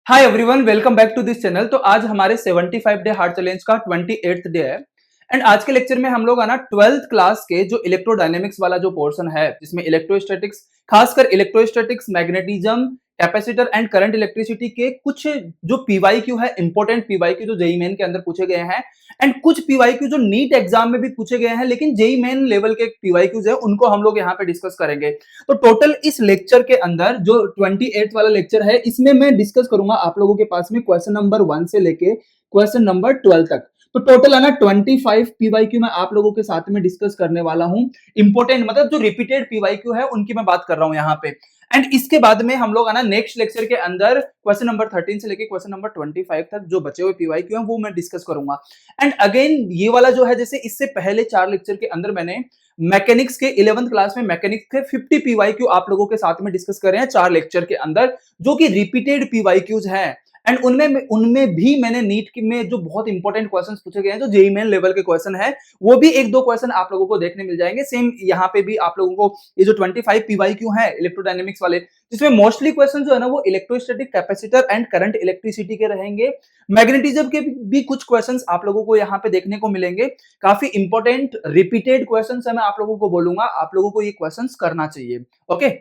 Hi everyone, welcome back to this channel. तो आज हमारे 75 डे हार्ड चैलेंज का 28th डे है। एंड आज के लेक्चर में हम लोग आना 12th क्लास के जो इलेक्ट्रोडायनेमिक्स वाला जो पोर्शन है, जिसमें इलेक्ट्रोस्टैटिक्स, खासकर electrostatics, magnetism, capacitor and current electricity के कुछ जो पीवाईक्यू है, इंपॉर्टेंट पीवाईक्यू जो जेईई मेन के अंदर पूछे गए हैं, एंड कुछ पीवाईक्यू जो नीट एग्जाम में भी पूछे गए हैं, लेकिन जेईई मेन लेवल के पीवाईक्यूज है, उनको हम लोग यहाँ पे डिस्कस करेंगे। तो टोटल इस लेक्चर के अंदर जो 28 वाला लेक्चर है, इसमें मैं डिस्कस करूंगा आप लोगों के पास में क्वेश्चन नंबर 1 से लेके क्वेश्चन नंबर 12 तक। तो टोटल है ना 25 पीवाईक्यू मैं आप लोगों के साथ में डिस्कस करने वाला हूं। इंपॉर्टेंट मतलब जो रिपीटेड पीवाईक्यू है उनकी मैं बात कर रहा हूं यहाँ पे। एंड इसके बाद में हम लोग आना नेक्स्ट लेक्चर के अंदर क्वेश्चन नंबर 13 से लेके क्वेश्चन नंबर 25 तक जो बचे हुए पीवाईक्यू हैं वो मैं डिस्कस करूंगा। एंड अगेन ये वाला जो है, जैसे इससे पहले 4 लेक्चर के अंदर मैंने मैकेनिक्स के 11th क्लास में मैकेनिक्स के 50 पीवाईक्यू आप लोगों के साथ में डिस्कस कर रहे हैं 4 लेक्चर के अंदर, जो कि रिपीटेड पीवाईक्यूज हैं। एंड उनमें भी मैंने नीट में जो बहुत इंपॉर्टेंट क्वेश्चंस पूछे गए हैं, जो जेईई मेन लेवल के क्वेश्चन है, वो भी एक दो क्वेश्चन आप लोगों को देखने मिल जाएंगे। सेम यहाँ पे भी आप लोगों को ये जो 25 पीवाईक्यू है इलेक्ट्रोडायनेमिक्स वाले, जिसमें मोस्टली क्वेश्चन जो है ना वो electrostatic, capacitor and current electricity के रहेंगे। मैग्नेटिज्म के भी कुछ क्वेश्चंस आप लोगों को यहाँ पे देखने को मिलेंगे। काफी इंपॉर्टेंट रिपीटेड क्वेश्चंस है, मैं आप लोगों को बोलूंगा, आप लोगों को ये क्वेश्चंस करना चाहिए। ओके,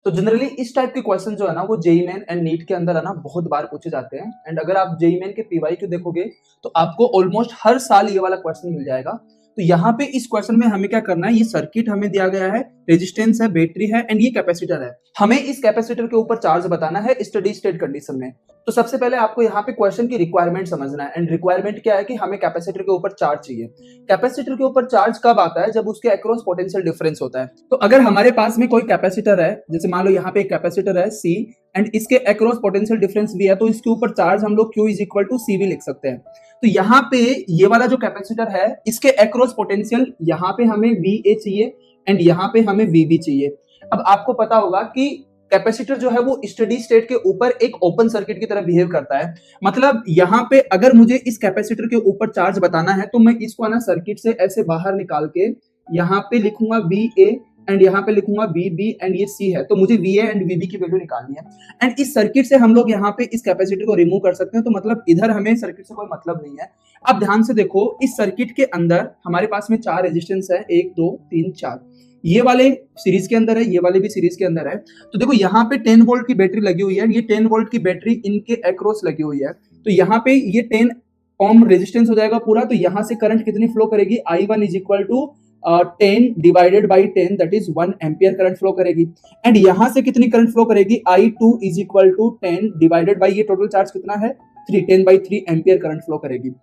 तो जनरली इस टाइप के क्वेश्चन जो है ना वो जेईई मेन एंड नीट के अंदर है ना बहुत बार पूछे जाते हैं। एंड अगर आप जेईई मेन के पीवाईक्यू देखोगे तो आपको ऑलमोस्ट हर साल ये वाला क्वेश्चन मिल जाएगा। तो यहाँ पे इस क्वेश्चन में हमें क्या करना है, ये सर्किट हमें दिया गया है, रेजिस्टेंस है, बैटरी है एंड ये कैपेसिटर है। हमें इस कैपेसिटर के ऊपर चार्ज बताना है स्टेडी स्टेट कंडीशन में। तो सबसे पहले आपको यहाँ पे क्वेश्चन की रिक्वायरमेंट समझना है। एंड रिक्वायरमेंट क्या है कि हमें कैपेसिटर के ऊपर चार्ज चाहिए। कैपेसिटर के ऊपर चार्ज कब आता है, जब उसके अक्रॉस पोटेंशियल डिफरेंस होता है। तो अगर हमारे पास में कोई कैपेसिटर है, जैसे मान लो यहाँ पे एक कैपेसिटर है C एंड इसके अक्रॉस पोटेंशियल डिफरेंस भी है, तो इसके ऊपर चार्ज हम लोग Q is equal to CV लिख सकते हैं। तो यहाँ पे ये वाला जो कैपेसिटर है, इसके अक्रॉस पोटेंशियल यहाँ पे हमें VA चाहिए एंड यहाँ पे हमें VB चाहिए। अब आपको पता होगा कि कैपेसिटर जो है वो स्टेडी स्टेट के ऊपर एक ओपन सर्किट की तरह बिहेव करता है। मतलब यहाँ पे अगर मुझे इस कैपेसिटर के ऊपर चार्ज बताना है, तो मैं इसको ना सर्किट से ऐसे बाहर निकाल के यहाँ पे लिखूंगा VA एंड यहाँ पे लिखूंगा VB एंड ये C है। तो मुझे VA एंड VB की वैल्यू निकालनी है। एंड इस सर्किट से हम लोग यहाँ पे इस कैपेसिटर को रिमूव कर सकते हैं। तो मतलब इधर हमें सर्किट से कोई मतलब नहीं है। अब ध्यान से देखो, इस सर्किट के अंदर हमारे पास में 4 रेजिस्टेंस है, 1 2 3 4। ये वाले सीरीज के अंदर है, ये वाले भी सीरीज के अंदर है। तो देखो यहाँ पे 10 वोल्ट की बैटरी लगी हुई है, ये 10 वोल्ट की बैटरी इनके अक्रॉस लगी हुई है। तो यहाँ पे ये 10 ओम रेजिस्टेंस हो जाएगा पूरा। तो यहाँ से करंट कितनी फ्लो करेगी, I1 is equal to 10 divided by 10, that is 1 ampere current flow करेगी। एंड यहाँ से कितनी करंट फ्लो करेगी, I2 is equal to 10 divided by ये टोटल चार्ज कितना है 3, 10/3 एम्पियर करंट फ्लो करेगी।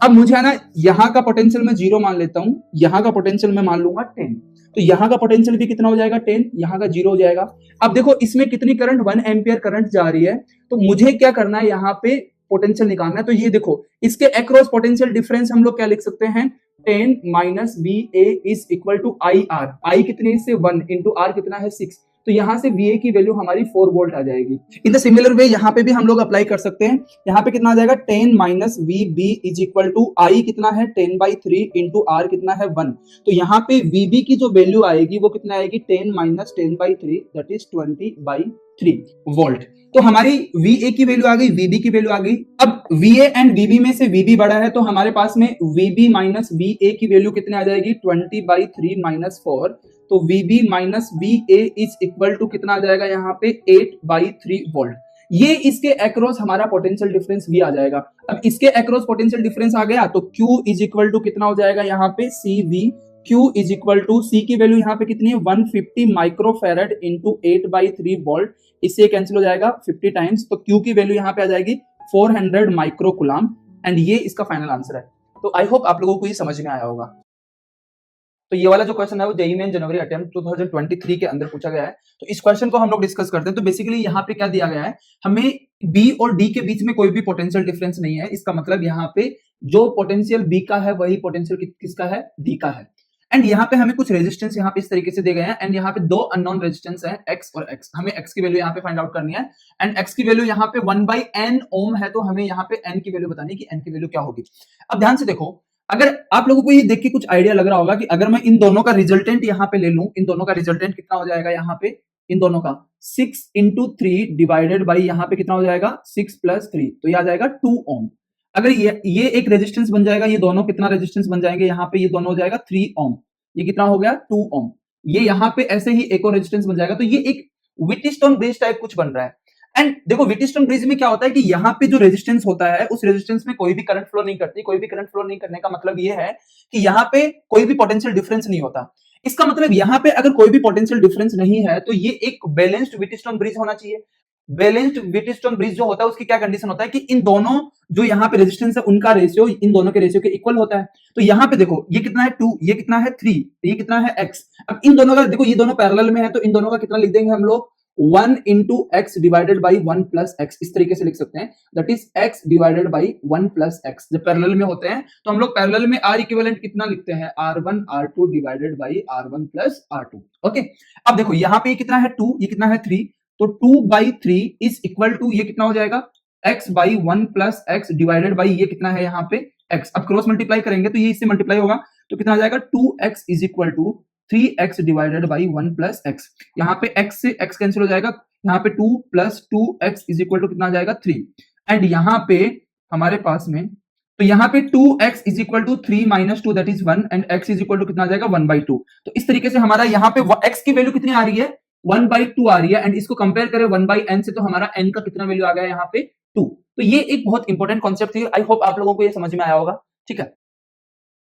अब मुझे है ना यहाँ का पोटेंशियल मैं 0 मान लेता हूँ, यहाँ का पोटेंशियल मैं मान लूंगा 10। तो यहाँ का पोटेंशियल भी कितना हो जाएगा 10, यहाँ का 0 हो जाएगा। अब देखो इसमें कितनी करंट 1 एम्पियर करंट जा रही है। तो मुझे क्या करना है, यहाँ पे पोटेंशियल निकालना है। तो ये देखो इसके अक्रॉस पोटेंशियल डिफरेंस हम लोग क्या लिख सकते हैं, 10 minus VA is equal to IR। I कितने से 1 इंटू R कितना है 6। तो यहाँ से VA की वैल्यू हमारी 4 वोल्ट आ जाएगी। इन द सिमिलर वे यहाँ पे भी हम लोग अप्लाई कर सकते हैं। यहाँ पे कितना आ जाएगा 10 minus VB is equal to I कितना है 10/3 इंटू R कितना है 1। तो यहाँ पे VB की जो वैल्यू आएगी वो कितना आएगी 10 माइनस 10/3 दैट इज 20/3 वोल्ट। तो हमारी VA की वैल्यू आ गई, VB की वैल्यू आ गई। अब VA एंड VB में से VB बड़ा है, तो हमारे पास में VB माइनस VA की वैल्यू कितने आ जाएगी 20/3 माइनस 4। तो VB minus VA is equal to कितना आ जाएगा यहाँ पे 8/3 वोल्ट। ये इसके अक्रॉस हमारा पोटेंशियल डिफरेंस भी आ जाएगा। अब इसके अक्रॉस पोटेंशियल डिफरेंस आ गया, तो Q इज इक्वल टू कितना हो जाएगा यहाँ पे CV। Q is equal to C की वैल्यू यहाँ पे कितनी है 150 माइक्रोफेरेड इंटू 8/3 वोल्ट। इससे कैंसिल हो जाएगा 50 टाइम्स। तो Q की वैल्यू यहाँ पे आ जाएगी 400 माइक्रोकुलाम। एंड ये इसका फाइनल आंसर है। तो आई होप आप लोगों को ये समझ में आया होगा। तो ये वाला जो क्वेश्चन है वो जेईई मेन जनवरी अटेम्प्ट 2023 के अंदर पूछा गया है। तो इस क्वेश्चन को हम लोग डिस्कस करते हैं। तो बेसिकली यहाँ पे क्या दिया गया है, हमें B और D के बीच में कोई भी पोटेंशियल डिफरेंस नहीं है। इसका मतलब यहाँ पे जो पोटेंशियल B का है वही पोटेंशियल किसका है, D का है। एंड यहाँ पे हमें कुछ रेजिस्टेंस यहाँ पे इस तरीके से दिए गए हैं। एंड यहाँ पे 2 अननोन रेजिस्टेंस है X और X। हमें X की वैल्यू यहाँ पे फाइंड आउट करनी है। एंड X की वैल्यू यहाँ पे 1/n ओम है, तो हमें यहाँ पे n की वैल्यू बतानी है कि n की वैल्यू क्या होगी। अब ध्यान से देखो, अगर आप लोगों को ये देख के कुछ आइडिया लग रहा होगा कि अगर मैं इन दोनों का रिजल्टेंट यहाँ पे ले लूं, इन दोनों का रिजल्टेंट कितना हो जाएगा यहाँ पे इन दोनों का 6 इंटू 3 डिवाइडेड बाई यहाँ पे कितना हो जाएगा 6 प्लस 3, तो ये आ जाएगा 2 ओम। अगर ये एक रेजिस्टेंस बन जाएगा, ये दोनों कितना रेजिस्टेंस बन जाएंगे, यहाँ पे ये दोनों हो जाएगा 3 ओम, ये कितना हो गया 2 ओम। ये यहाँ पे ऐसे ही एक और रेजिस्टेंस बन जाएगा, तो ये एक व्हीटस्टोन ब्रिज टाइप कुछ बन रहा है। एंड देखो व्हीटस्टोन ब्रिज में क्या होता है कि यहाँ पे जो रेजिस्टेंस होता है उस रेजिस्टेंस में कोई भी करंट फ्लो नहीं करती। कोई भी करंट फ्लो नहीं करने का मतलब ये है कि यहाँ पे कोई भी पोटेंशियल डिफरेंस नहीं होता। इसका मतलब यहाँ पे अगर कोई भी पोटेंशियल डिफरेंस नहीं है तो ये एक बैलेंस्ड व्हीटस्टोन ब्रिज होना चाहिए। बैलेंस्ड व्हीटस्टोन ब्रिज जो होता है उसकी क्या कंडीशन होता है कि इन दोनों जो यहाँ पे रेजिस्टेंस है उनका रेशियो इन दोनों के रेशियो के इक्वल होता है। तो यहाँ पे देखो ये कितना है 2, ये कितना है 3, ये कितना है x। अब इन दोनों का देखो ये दोनों पैरेलल में है, तो इन दोनों का कितना लिख देंगे हम लोग 1 into x divided by 1 plus x, इस तरीके से लिख सकते हैं। That is x divided by 1 plus x. जब पैरेलल में होते हैं तो हम लोग पैरेलल में R इक्विवेलेंट कितना लिखते हैं R1 R2 divided by R1 plus R2। Okay, अब देखो यहाँ पे कितना है 2, ये कितना है 3, तो 2 बाई 3 इज इक्वल टू ये कितना हो जाएगा x by 1 plus x divided by ये कितना है यहाँ पे x। अब क्रॉस मल्टीप्लाई करेंगे तो ये इससे मल्टीप्लाई होगा, तो कितना आ जाएगा 2x is equal to 3x divided by 1 plus X. यहाँ पे x से x कैंसिल हो जाएगा, यहाँ पे 2 plus 2x is equal to कितना आ जाएगा 3। एंड यहाँ पे हमारे पास में तो यहाँ पे 2x is equal to 3 minus 2 that is 1 and x is equal to कितना आ जाएगा 1/2। तो इस तरीके से हमारा यहाँ पे x की वैल्यू कितनी आ रही है 1/2 आ रही है। एंड इसको कंपेयर करें 1/n से तो हमारा n का कितना वैल्यू आ गया यहाँ पे 2। तो ये एक बहुत इंपॉर्टेंट कॉन्सेप्ट थी, आई होप आप लोगों को ये समझ में आया होगा। ठीक है,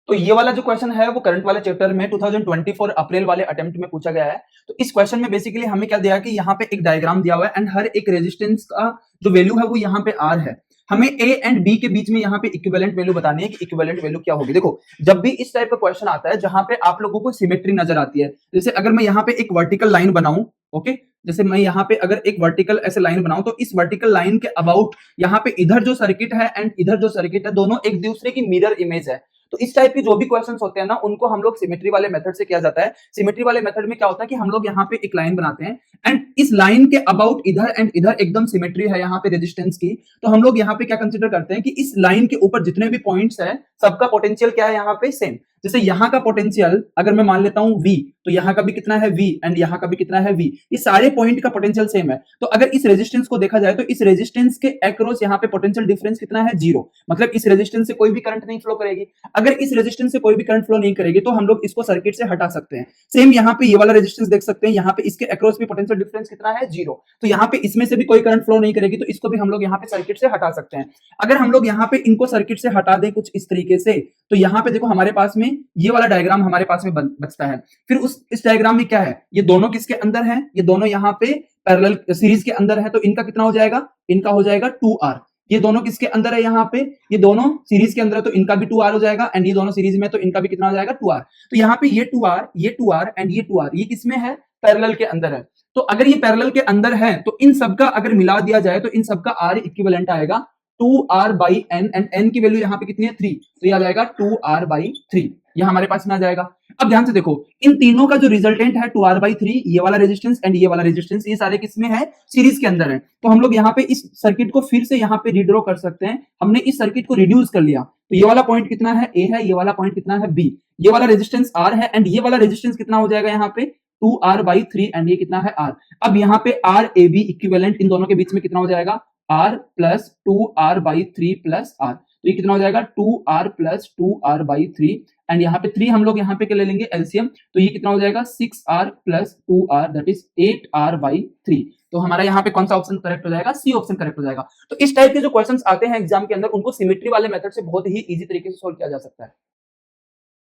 तो ये वाला जो क्वेश्चन है वो करंट वाले चैप्टर में 2024 अप्रैल वाले अटेम्प्ट में पूछा गया है। तो इस क्वेश्चन में बेसिकली हमें क्या दिया कि यहाँ पे एक डायग्राम दिया हुआ है एंड हर एक रेजिस्टेंस का जो वैल्यू है वो यहाँ पे R है। हमें A एंड B के बीच में यहाँ पे इक्विवेलेंट वैल्यू बतानी है कि इक्विवेलेंट वैल्यू क्या होगी। देखो जब भी इस टाइप का क्वेश्चन आता है जहां पे आप लोगों को सिमेट्री नजर आती है, जैसे अगर मैं यहाँ पे एक वर्टिकल लाइन बनाऊं, ओके, जैसे मैं यहाँ पे अगर एक वर्टिकल ऐसे लाइन बनाऊं तो इस वर्टिकल लाइन के अबाउट यहाँ पे इधर जो सर्किट है एंड इधर जो सर्किट है दोनों एक दूसरे की मिरर इमेज है। तो इस टाइप के जो भी क्वेश्चंस होते हैं ना उनको हम लोग सिमेट्री वाले मेथड से किया जाता है। सिमेट्री वाले मेथड में क्या होता है कि हम लोग यहाँ पे एक लाइन बनाते हैं एंड इस लाइन के अबाउट इधर एंड इधर एकदम सिमेट्री है यहाँ पे रेजिस्टेंस की, तो हम लोग यहाँ पे क्या कंसीडर करते हैं कि इस लाइन के ऊपर जितने भी पॉइंट्स है सबका पोटेंशियल क्या है यहाँ पे सेम। जैसे यहाँ का पोटेंशियल अगर मैं मान लेता हूं V, तो यहाँ का भी कितना है V एंड यहाँ का भी कितना है V, ये सारे पॉइंट का पोटेंशियल सेम है। तो अगर इस रेजिस्टेंस को देखा जाए तो इस रेजिस्टेंस के अक्रॉस यहाँ पे पोटेंशियल डिफरेंस कितना है 0, मतलब इस रेजिस्टेंस से कोई भी करंट नहीं फ्लो करेगी। अगर इस रेजिस्टेंस से कोई भी करंट फ्लो नहीं करेगी तो हम लोग इसको सर्किट से हटा सकते हैं। सेम यहाँ पे ये वाला रेजिस्टेंस देख सकते हैं, यहाँ पे इसके अक्रॉस भी पोटेंशियल डिफरेंस कितना है 0, तो यहाँ पे इसमें से भी कोई करंट फ्लो नहीं करेगी तो इसको भी हम लोग यहाँ पे सर्किट से हटा सकते हैं। अगर हम लोग यहाँ पे इनको सर्किट से हटा दें कुछ इस तरीके से, तो यहाँ पे देखो हमारे पास में ये वाला डायग्राम हमारे पास में बचता है। फिर इस डायग्राम में क्या है, ये दोनों किसके अंदर है, ये दोनों यहाँ पे पैरेलल सीरीज के अंदर है, तो इनका कितना हो जाएगा, इनका हो जाएगा 2R। ये दोनों किसके अंदर है, यहाँ पे ये दोनों सीरीज के अंदर है तो इनका भी 2R हो जाएगा एंड ये दोनों सीरीज में तो इनका भी कितना हो जाएगा 2R। तो यहाँ पे ये 2R एंड ये 2R ये किसमें है, पैरेलल के अंदर है। तो अगर ये पैरेलल के अंदर है तो इन सबका अगर मिला दिया जाए तो इन सबका R इक्विवेलेंट आएगा 2R by n and n की वैल्यू यहाँ पे कितनी है 3, तो ये आ जाएगा 2R बाई 3, ये हमारे पास में आ जाएगा। अब ध्यान से देखो इन तीनों का जो रिजल्टेंट है 2R बाई 3, ये वाला रेजिस्टेंस एंड ये वाला रेजिस्टेंस, ये सारे किसमें है, सीरीज के अंदर है। तो हम लोग यहाँ पे इस सर्किट को फिर से यहाँ पे रिड्रॉ कर सकते हैं। हमने इस सर्किट को रिड्यूस कर लिया, तो ये वाला पॉइंट कितना है A है, ये वाला पॉइंट कितना है B, ये वाला रेजिस्टेंस R है एंड ये वाला रेजिस्टेंस कितना हो जाएगा यहाँ पे 2R बाई 3 एंड ये कितना है R। अब यहाँ पे R AB इक्विवेलेंट इन दोनों के बीच में कितना हो जाएगा R plus 2R by 3 plus R, तो ये कितना हो जाएगा 2R plus 2R by 3 and यहाँ पे 3 हम लोग यहाँ पे क्या ले लेंगे एलसीएम, तो ये कितना हो जाएगा 6R plus 2R that is 8R by 3। तो हमारा यहाँ पे कौन सा ऑप्शन करेक्ट हो जाएगा, सी ऑप्शन करेक्ट हो जाएगा। तो इस टाइप के जो क्वेश्चंस आते हैं एग्जाम के अंदर उनको सिमेट्री वाले मेथड से बहुत ही इजी तरीके से सोल्व किया जा सकता है।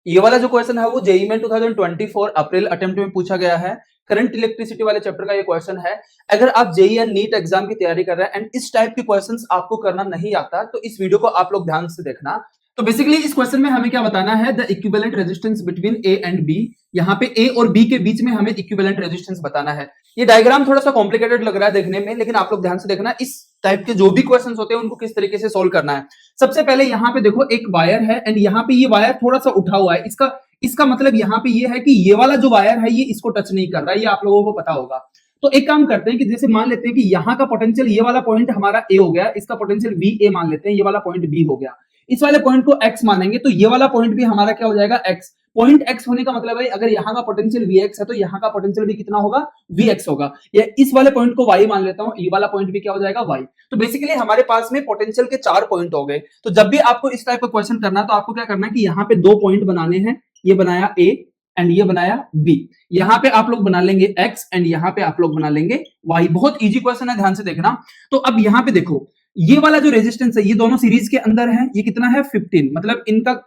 ये वाला जो क्वेश्चन है वो जेईई में 2024 अप्रैल अटेम्प्ट में पूछा गया है। करंट इलेक्ट्रिसिटी वाले चैप्टर का ये क्वेश्चन है। अगर आप जेईई या नीट एग्जाम की तैयारी कर रहे हैं एंड इस टाइप के क्वेश्चंस आपको करना नहीं आता तो इस वीडियो को आप लोग ध्यान से देखना। तो बेसिकली इस क्वेश्चन में हमें क्या बताना है, the equivalent resistance between A and B. यहाँ पे ए और बी के बीच में हमें इक्विवेलेंट रेजिस्टेंस बताना है। ये डायग्राम थोड़ा सा कॉम्प्लिकेटेड लग रहा है देखने में, लेकिन आप लोग ध्यान से देखना इस टाइप के जो भी क्वेश्चंस होते हैं उनको किस तरीके से सोल्व करना है। सबसे पहले यहाँ पे देखो एक वायर है एंड यहाँ पे ये वायर थोड़ा सा उठा हुआ है, इसका मतलब यहाँ पे ये है कि ये वाला जो वायर है ये इसको टच नहीं कर रहा है, ये आप लोगों को पता होगा। तो एक काम करते हैं कि जैसे मान लेते हैं कि यहाँ का पोटेंशियल ये वाला पॉइंट हमारा ए हो गया, इसका पोटेंशियल बी ए मान लेते हैं, ये वाला पॉइंट बी हो गया, इस वाले पॉइंट को x मानेंगे तो ये वाला पॉइंट भी हमारा क्या हो जाएगा x। पॉइंट एक्स होने का मतलब है अगर यहाँ का पोटेंशियल Vx है तो यहाँ का पोटेंशियल भी कितना होगा, Vx होगा। या इस वाले पॉइंट को y मान लेता हूं, ये वाला पॉइंट भी क्या हो जाएगा, y। तो बेसिकली हमारे पास में पोटेंशियल के 4 पॉइंट हो गए। तो जब भी आपको इस टाइप का क्वेश्चन करना है तो आपको क्या करना है कि यहाँ पे 2 पॉइंट बनाने हैं, ये बनाया A एंड ये बनाया B। यहाँ पे आप लोग बना लेंगे x एंड यहाँ पे आप लोग बना लेंगे y। बहुत इजी क्वेश्चन है, ध्यान से देखना। तो अब यहाँ पे देखो, ये वाला जो रेजिस्टेंस है ये दोनों सीरीज के अंदर है, ये कितना है 15, मतलब इनका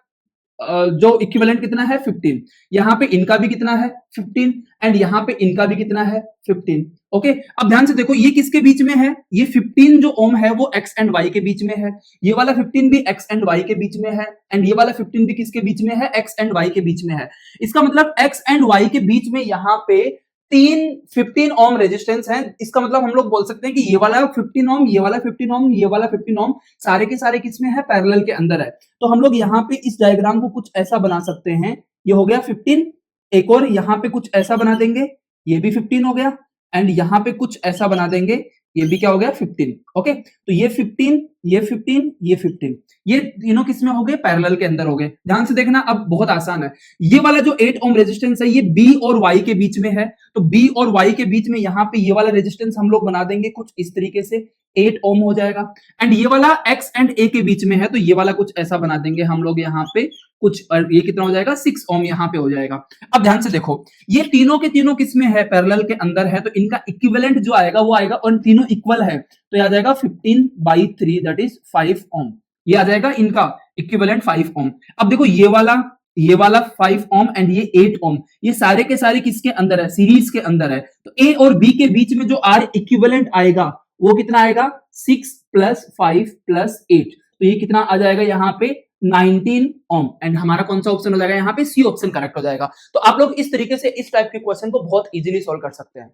जो इक्विवेलेंट कितना है 15। यहाँ पे इनका भी कितना है 15 एंड यहाँ पे इनका भी कितना है 15। ओके, अब ध्यान से देखो ये किसके बीच में है, ये 15 जो ओम है वो x एंड y के बीच में है, ये वाला 15 भी x एंड y के बीच में है एंड ये वाला 15 भी किसके बीच में है, x एंड y के बीच में है। इसका मतलब x एंड y के बीच में यहाँ पे 15 ओम रेजिस्टेंस है। इसका मतलब हम लोग बोल सकते हैं कि ये वाला 15 ओम, ये वाला 15 ओम, ये वाला 15 ओम, सारे के सारे किसमें है, पैरेलल के अंदर है। तो हम लोग यहाँ पे इस डायग्राम को कुछ ऐसा बना सकते हैं, ये हो गया 15, एक और यहाँ पे कुछ ऐसा बना देंगे, ये भी 15 हो गया एंड यहाँ पे कुछ ऐसा बना देंगे, ये भी क्या हो गया 15। ओके, तो ये 15, ये 15, ये 15, ये तीनों किसमें हो गए, पैरेलल के अंदर हो गए। ध्यान से देखना, अब बहुत आसान है। ये वाला जो 8 ओम रेजिस्टेंस है ये B और Y के बीच में है, तो B और Y के बीच में यहाँ पे ये वाला रेजिस्टेंस हम लोग बना देंगे कुछ इस तरीके से, 8 ओम हो जाएगा। एंड ये वाला X एंड A के बीच में है, तो ये वाला कुछ ऐसा बना देंगे हम लोग यहाँ पे कुछ, और ये कितना हो जाएगा 6 ओम यहाँ पे हो जाएगा। अब ध्यान से देखो, ये तीनों के तीनों किसमें है, पैरेलल के अंदर है, तो इनका इक्विवेलेंट जो आएगा वो आएगा, और तीनों इक्वल है तो ये आ जाएगा 15/3 दैट इज 5 ओम। ये आ जाएगा इनका इक्विवेलेंट 5 ओम। अब देखो ये वाला 5 ओम एंड ये 8 ओम, ये सारे के सारे किसके अंदर है, सीरीज के अंदर है। तो A और B के बीच में जो R इक्विवेलेंट आएगा वो कितना आएगा, 6 + 5 + 8, तो ये कितना आ जाएगा यहाँ पे 19 ओम। एंड हमारा कौन सा ऑप्शन हो जाएगा, यहाँ पे सी ऑप्शन करेक्ट हो जाएगा। तो आप लोग इस तरीके से इस टाइप के क्वेश्चन को बहुत इजीली सॉल्व कर सकते हैं।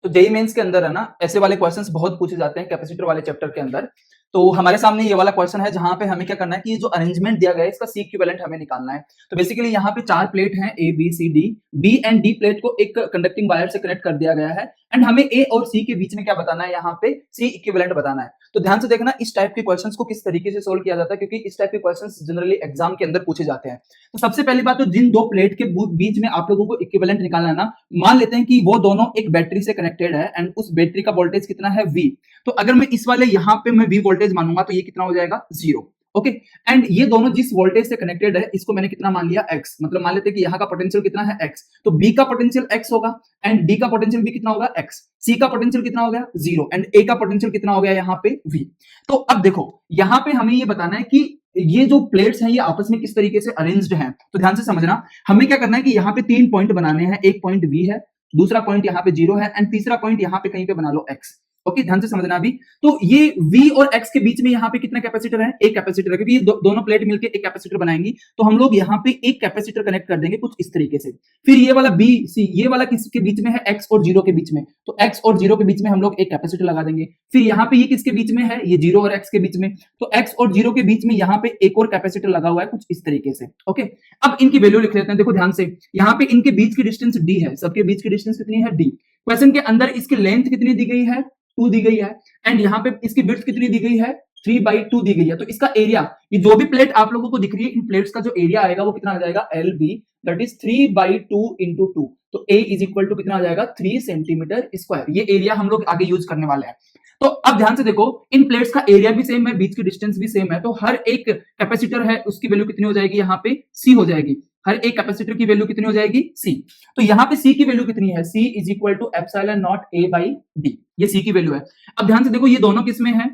तो जेई मेंस के अंदर है ना, ऐसे वाले क्वेश्चंस बहुत पूछे जाते हैं कैपेसिटर वाले चैप्टर के अंदर। तो हमारे सामने ये वाला क्वेश्चन है जहां पे हमें क्या करना है कि ये जो अरेंजमेंट दिया गया है इसका सी इक्विवेलेंट हमें निकालना है। तो बेसिकली यहाँ पे 4 प्लेट हैं, A B C D, B and D plate को एक कंडक्टिंग वायर से कनेक्ट कर दिया गया है एंड हमें ए और सी के बीच में क्या बताना है, यहाँ पे सी इक्विवेलेंट बताना है। तो ध्यान से देखना इस टाइप के क्वेश्चंस को किस तरीके से सोल्व किया जाता है, क्योंकि इस टाइप के क्वेश्चंस जनरली एग्जाम के अंदर पूछे जाते हैं। तो सबसे पहली बात, तो जिन दो प्लेट के बीच में आप लोगों को इक्विवेलेंट निकालना है ना, मान लेते हैं कि वो दोनों एक बैटरी से कनेक्टेड है एंड उस बैटरी का वोल्टेज कितना है V। तो अगर मैं इस वाले यहाँ पे मैं V वोल्टेज मानूंगा तो ये कितना हो जाएगा 0। ओके, एंड ये दोनों जिस वोल्टेज से कनेक्टेड है इसको मैंने कितना मान लिया x, मतलब मान लेते हैं कि यहाँ का पोटेंशियल कितना है x, तो B का पोटेंशियल x होगा एंड D का पोटेंशियल भी कितना होगा x, C का पोटेंशियल कितना हो गया 0 एंड A का पोटेंशियल कितना हो गया यहाँ पे V। तो अब देखो यहाँ पे हमें ये बताना है कि ये जो प्लेट्स हैं ये आपस में किस तरीके से अरेंज्ड हैं। तो ध्यान से समझना, हमें क्या करना है कि यहाँ पे 3 पॉइंट बनाने हैं, एक पॉइंट V है, दूसरा पॉइंट यहाँ पे 0 है एंड तीसरा पॉइंट यहाँ पे कहीं पे बना लो x। ओके, ध्यान से समझना अभी। तो ये V और X के बीच में यहाँ पे कितना कैपेसिटर है, एक कैपेसिटर है, क्योंकि ये दोनों प्लेट मिलकर एक कैपेसिटर बनाएंगी। तो हम लोग यहाँ पे एक कैपेसिटर कनेक्ट कर देंगे कुछ इस तरीके से। फिर ये वाला B C, ये वाला किसके बीच में है, X और 0 के बीच में, तो X और 0 के बीच में हम लोग एक कैपेसिटर लगा देंगे। फिर यहाँ पे ये किसके बीच में है, ये 0 और X के बीच में, तो X और 0 के बीच में यहाँ पे एक और कैपेसिटर लगा हुआ है कुछ इस तरीके से। ओके, अब इनकी वैल्यू लिख लेते हैं। देखो ध्यान से, यहाँ पे इनके बीच की डिस्टेंस D है, सबके बीच की डिस्टेंस कितनी है D। क्वेश्चन के अंदर इसकी लेंथ कितनी दी गई है, 2 दी गई है एंड यहाँ पे इसकी विड्थ कितनी दी गई है, 3/2 दी गई है। तो इसका एरिया, ये जो भी प्लेट आप लोगों को दिख रही है, इन प्लेट्स का जो एरिया आएगा वो कितना आ जाएगा, LB दैट इज 3/2 × 2, तो A इज इक्वल टू कितना आ जाएगा 3 सेंटीमीटर स्क्वायर। ये एरिया हम लोग आगे यूज करने वाले हैं। तो अब ध्यान से देखो, इन प्लेट्स का एरिया भी सेम है, बीच की डिस्टेंस भी सेम है, तो हर एक कैपेसिटर है उसकी वैल्यू कितनी हो जाएगी, यहाँ पे C हो जाएगी। हर एक कैपेसिटर की वैल्यू कितनी हो जाएगी C। तो यहाँ पे C की वैल्यू कितनी है, C is equal to epsilon naught A/D, ये C की वैल्यू है। अब ध्यान से देखो, ये दोनों किसमें है,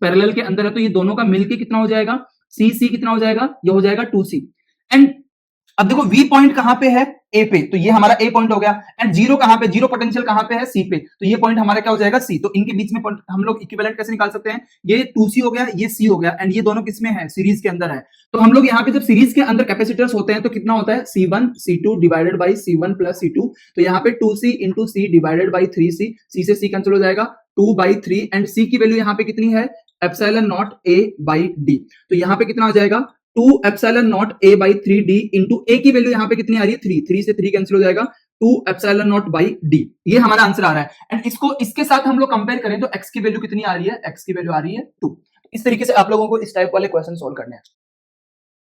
पैरेलल के अंदर है, तो ये दोनों का मिलके कितना हो जाएगा, C कितना हो जाएगा, ये हो जाएगा 2C। एंड अब देखो V पॉइंट कहां पे है, A पे, तो ये हमारा A पॉइंट हो गया एंड 0 कहां पे, 0 पोटेंशियल कहां पे है, C पे, तो ये पॉइंट हमारा क्या हो जाएगा C। तो इनके बीच में हम लोग इक्विवेलेंट कैसे निकाल सकते हैं, ये 2C हो गया, ये C हो गया एंड ये दोनों किसमें है, सीरीज के अंदर है। तो हम लोग यहाँ पे जब सीरीज के अंदर कैपेसिटर्स होते हैं तो कितना होता है, C1 C2 divided by C1 + C2, तो यहाँ पे 2C × C divided by 3C, C से C कैंसिल हो जाएगा, 2/3 एंड C की वैल्यू यहाँ पे कितनी है, एप्सिलॉन नॉट A/D, तो यहाँ पे कितना आ जाएगा 2 epsilon not A/3D into A की वैल्यू यहाँ पे कितनी आ रही है 3 से 3 कैंसिल हो जाएगा, 2 एप्सिलॉन नॉट बाई D, ये हमारा आंसर आ रहा है। एंड इसको इसके साथ हम लोग कंपेयर करें तो x की वैल्यू कितनी आ रही है, x की वैल्यू आ रही है 2। इस तरीके से आप लोगों को इस टाइप वाले क्वेश्चन सोल्व करने हैं।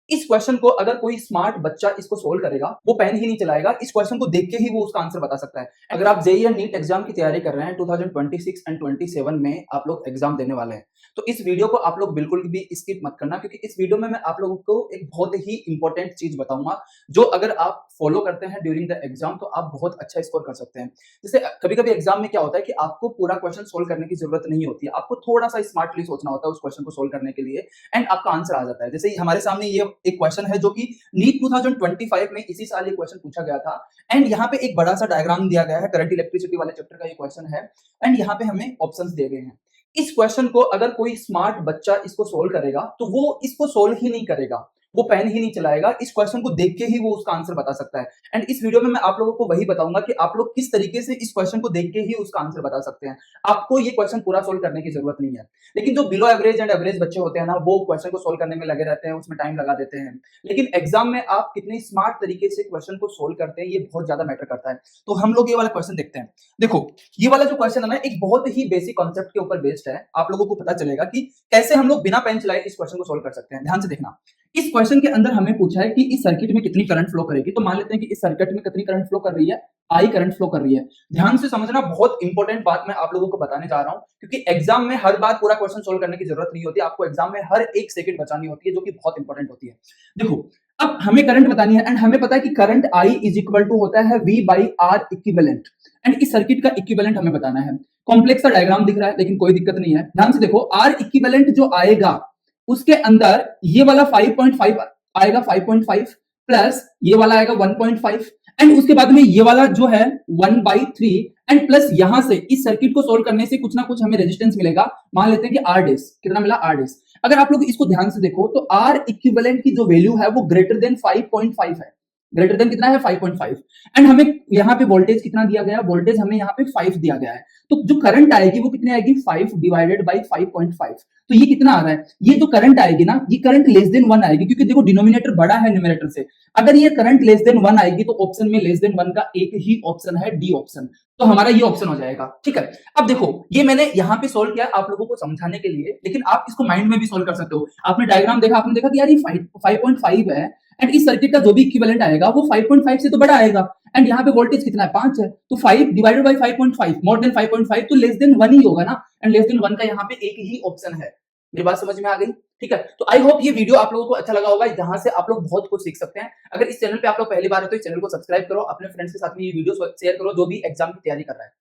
इस क्वेश्चन को अगर कोई स्मार्ट बच्चा इसको सोल्व करेगा, वो पेन ही नहीं चलाएगा, इस क्वेश्चन को देख के ही वो उसका आंसर बता सकता है। अगर आप जेईई या नीट एग्जाम की तैयारी कर रहे हैं 2026 एंड 27 में आप लोग एग्जाम देने वाले हैं, तो इस वीडियो को आप लोग बिल्कुल भी स्किप मत करना, क्योंकि इस वीडियो में मैं आप लोगों को एक बहुत ही इंपॉर्टेंट चीज बताऊंगा, जो अगर आप फॉलो करते हैं ड्यूरिंग द एग्जाम तो आप बहुत अच्छा स्कोर कर सकते हैं। जैसे कभी-कभी एग्जाम में क्या होता है कि आपको पूरा क्वेश्चन सोल्व करने की जरूरत नहीं होती है, आपको थोड़ा-सा स्मार्टली सोचना होता है उस क्वेश्चन को सोल्व करने के लिए एंड आपका आंसर आ जाता है। जैसे हमारे सामने ये एक क्वेश्चन है जो कि नीट 2025 में इसी साल ये क्वेश्चन पूछा गया था एंड यहाँ पे एक बड़ा सा डायग्राम दिया गया है, करंट इलेक्ट्रिसिटी वाले चैप्टर का ये क्वेश्चन है एंड यहाँ पे हमें ऑप्शंस दिए गए हैं। इस क्वेश्चन को अगर कोई स्मार्ट बच्चा इसको सोल्व करेगा, तो वो इसको सोल्व ही नहीं करेगा, वो पेन ही नहीं चलाएगा, इस क्वेश्चन को देख के ही वो उसका आंसर बता सकता है। एंड इस वीडियो में मैं आप लोगों को वही बताऊंगा कि आप लोग किस तरीके से इस क्वेश्चन को देख के ही उसका आंसर बता सकते हैं। आपको ये क्वेश्चन पूरा सोल्व करने की जरूरत नहीं है, लेकिन जो बिलो एवरेज एंड एवरेज बच्चे होते हैं ना, वो क्वेश्चन को सोल्व करने में लगे रहते हैं, उसमें टाइम लगा देते हैं। लेकिन एग्जाम में आप कितनी स्मार्ट तरीके से क्वेश्चन को सोल्व करते हैं, ये बहुत ज्यादा मैटर करता है। तो हम लोग ये वाला क्वेश्चन देखते हैं। देखो, ये वाला जो क्वेश्चन है ना, एक बहुत ही बेसिक कॉन्सेप्ट के ऊपर बेस्ड है। आप लोगों को पता चलेगा कि कैसे हम लोग बिना पेन चलाए इस क्वेश्चन को सोल्व कर सकते हैं। ध्यान से देखना। इस क्वेश्चन के अंदर हमें पूछा है कि इस सर्किट में कितनी करंट फ्लो करेगी। तो मान लेते हैं कि इस सर्किट में कितनी करंट फ्लो कर रही है, आई करंट फ्लो कर रही है। ध्यान से समझना, बहुत इंपॉर्टेंट बात मैं आप लोगों को बताने जा रहा हूं, क्योंकि एग्जाम में हर बार पूरा क्वेश्चन सोल्व करने की जरूरत नहीं होती, आपको एग्जाम में हर एक सेकंड बचानी होती है, जो कि बहुत इंपॉर्टेंट होती है। देखो, अब हमें करंट बतानी है एंड हमें पता है कि current I is equal to होता है V by R equivalent and इस सर्किट का इक्विवेलेंट हमें बताना है। कॉम्प्लेक्स सा डायग्राम दिख रहा है, लेकिन कोई दिक्कत नहीं है। ध्यान से देखो, आर इक्विवेलेंट जो आएगा उसके अंदर ये वाला 5.5 आएगा, 5.5 प्लस ये वाला आएगा 1.5 एंड उसके बाद में ये वाला जो है 1/3 एंड प्लस यहां से इस सर्किट को सोल्व करने से कुछ ना कुछ हमें रेजिस्टेंस मिलेगा। मान लेते हैं कि आर डेस कितना मिला, आर डेस। अगर आप लोग इसको ध्यान से देखो तो आर इक्विवेलेंट की जो वैल्यू है वो ग्रेटर देन 5.5 है। ग्रेटर देन कितना है, 5.5 एंड हमें यहाँ पे वोल्टेज कितना दिया गया है, वोल्टेज हमें यहाँ पे 5 दिया गया है। तो जो करंट आएगी वो कितनी आएगी, 5 डिवाइडेड बाई 5.5। तो ये कितना आ रहा है, ये जो करंट आएगी ना, ये करंट लेस देन 1 आएगी, क्योंकि देखो डिनोमिनेटर बड़ा है न्यूमरेटर से। अगर ये करंट लेस देन 1 आएगी तो ऑप्शन में लेस देन 1 का एक ही ऑप्शन है, डी ऑप्शन। तो हमारा ये ऑप्शन हो जाएगा। ठीक है, अब देखो ये मैंने यहाँ पे सोल्व किया आप लोगों को समझाने के लिए, लेकिन आप इसको माइंड में भी सोल्व कर सकते हो। आपने डायग्राम देखा, आपने देखा कि यार ये 5.5 है एंड इस सर्किट का जो भी इक्विवेलेंट आएगा वो 5.5 से तो बड़ा आएगा एंड यहाँ पे वोल्टेज कितना है, 5 है। तो 5 डिवाइडेड बाई 5.5 मोर देन 5.5 तो लेस देन 1 ही होगा ना, एंड लेस देन 1 का यहाँ पे एक ही ऑप्शन है। मेरी बात समझ में आ गई? ठीक है, तो आई होप ये वीडियो आप लोगों को अच्छा लगा होगा, जहां से आप लोग बहुत कुछ सीख सकते हैं। अगर इस चैनल पे आप लोग पहली बार है तो इस चैनल को सब्सक्राइब करो, अपने फ्रेंड्स के साथ में ये वीडियो शेयर करो जो भी एग्जाम की तैयारी कर रहा है।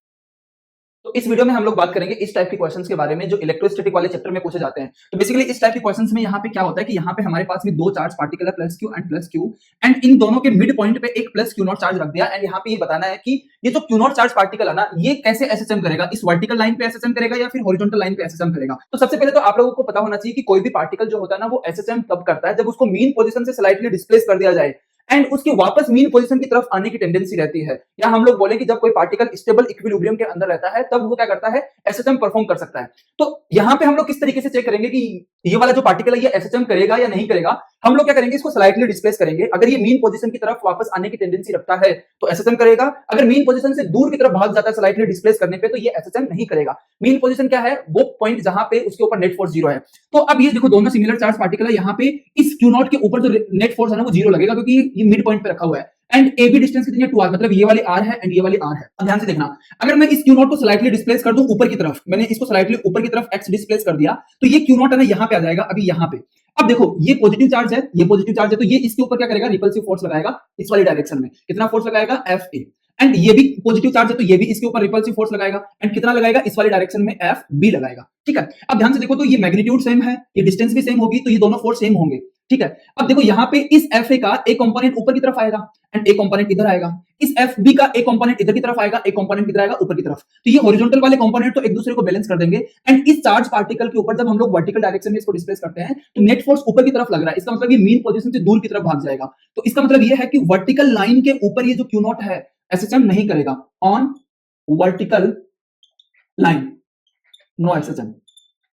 तो इस वीडियो में हम लोग बात करेंगे इस टाइप के क्वेश्चंस के बारे में जो इलेक्ट्रोस्टैटिक वाले चैप्टर में पूछे जाते हैं। तो बेसिकली इस टाइप के क्वेश्चंस में यहाँ पे क्या होता है कि यहाँ पे हमारे पास में दो चार्ज पार्टिकल है, plus Q and plus Q, and in दोनों के मिड पॉइंट पे एक प्लस क्यू नॉट चार्ज रख दिया एंड यहाँ पे ये बताना है कि ये जो क्यू नॉट चार्ज पार्टिकल है ना, ये कैसे एसएसएम करेगा, इस वर्टिकल लाइन पे एसएसएम करेगा या फिर हॉरिजॉन्टल लाइन पे एसएसएम करेगा। तो सबसे पहले तो आप लोगों को पता होना चाहिए कि कोई भी पार्टिकल जो होता है ना, वो एसएसएम तब करता है जब उसको मीन पोजीशन से स्लाइटली डिस्प्लेस कर दिया जाए एंड उसके वापस मीन पोजीशन की तरफ आने की टेंडेंसी रहती है। या हम लोग बोले कि जब कोई पार्टिकल स्टेबल इक्विलिब्रियम के अंदर रहता है तब वो क्या करता है, एसएसएम परफॉर्म कर सकता है। तो यहाँ पे हम लोग किस तरीके से चेक करेंगे कि ये वाला जो पार्टिकल है ये एसएसएम करेगा या नहीं करेगा। हम लोग क्या करेंगे, इसको स्लाइटली डिस्प्लेस करेंगे। अगर ये मीन पोजीशन की तरफ वापस आने की टेंडेंसी रखता है तो एसएसएम करेगा, अगर मीन पोजीशन से दूर की तरफ भाग जाता है स्लाइटली डिस्प्लेस करने पे तो ये एसएसएम नहीं करेगा। मीन पोजीशन क्या है, वो पॉइंट जहां पे उसके ऊपर नेट फोर्स 0 है। तो अब ये देखो दोनों सिमिलर चार्ज पार्टिकल है, यहाँ पे इस क्यू नॉट के ऊपर जो नेट फोर्स है ना वो 0 लगेगा, क्योंकि ये मिड पॉइंट पे रखा हुआ है एंड ए बी डिस्टेंस कितनी है, 2r, मतलब ये वाली r है एंड ये वाली r है। अब ध्यान से देखना, अगर मैं इस क्यू नॉट को स्लाइटली डिस्प्लेस कर दूं ऊपर की तरफ, मैंने इसको स्लाइटली ऊपर की तरफ x डिस्प्लेस कर दिया तो ये क्यू नॉट है ना यहाँ पे आ जाएगा, अभी यहाँ पे। अब देखो ये पॉजिटिव चार्ज है, ये पॉजिटिव चार्ज है, तो ये इसके ऊपर क्या करेगा, रिपल्सिव फोर्स लगाएगा इस वाली डायरेक्शन में। कितना फोर्स लगाएगा, Fa एंड ये भी पॉजिटिव चार्ज है तो ये भी इसके ऊपर रिपल्सिव फोर्स लगाएगा एंड कितना लगाएगा, इस वाली डायरेक्शन में Fb लगाएगा। ठीक है, अब ध्यान से देखो तो ये मैग्नीट्यूड सेम है, ये डिस्टेंस भी सेम होगी, तो ये दोनों फोर्स सेम होंगे। ठीक है, अब देखो यहाँ पे इस Fa का एक कंपोनेंट ऊपर की तरफ आएगा एंड एक कंपोनेंट इधर आएगा, इस Fb का एक कंपोनेंट इधर की तरफ आएगा, एक कंपोनेंट इधर आएगा ऊपर की तरफ। तो ये हॉरिजॉन्टल वाले कंपोनेंट तो एक दूसरे को बैलेंस कर देंगे एंड इस चार्ज पार्टिकल के ऊपर जब हम लोग वर्टिकल डायरेक्शन में इसको डिस्प्लेस करते हैं तो नेट फोर्स ऊपर की तरफ लग रहा है, इसका मतलब ये मीन पोजीशन से दूर की तरफ भाग जाएगा। तो इसका मतलब ये है कि वर्टिकल लाइन के ऊपर ये जो क्यू नॉट है एसएसएम नहीं करेगा, on vertical line no SSM.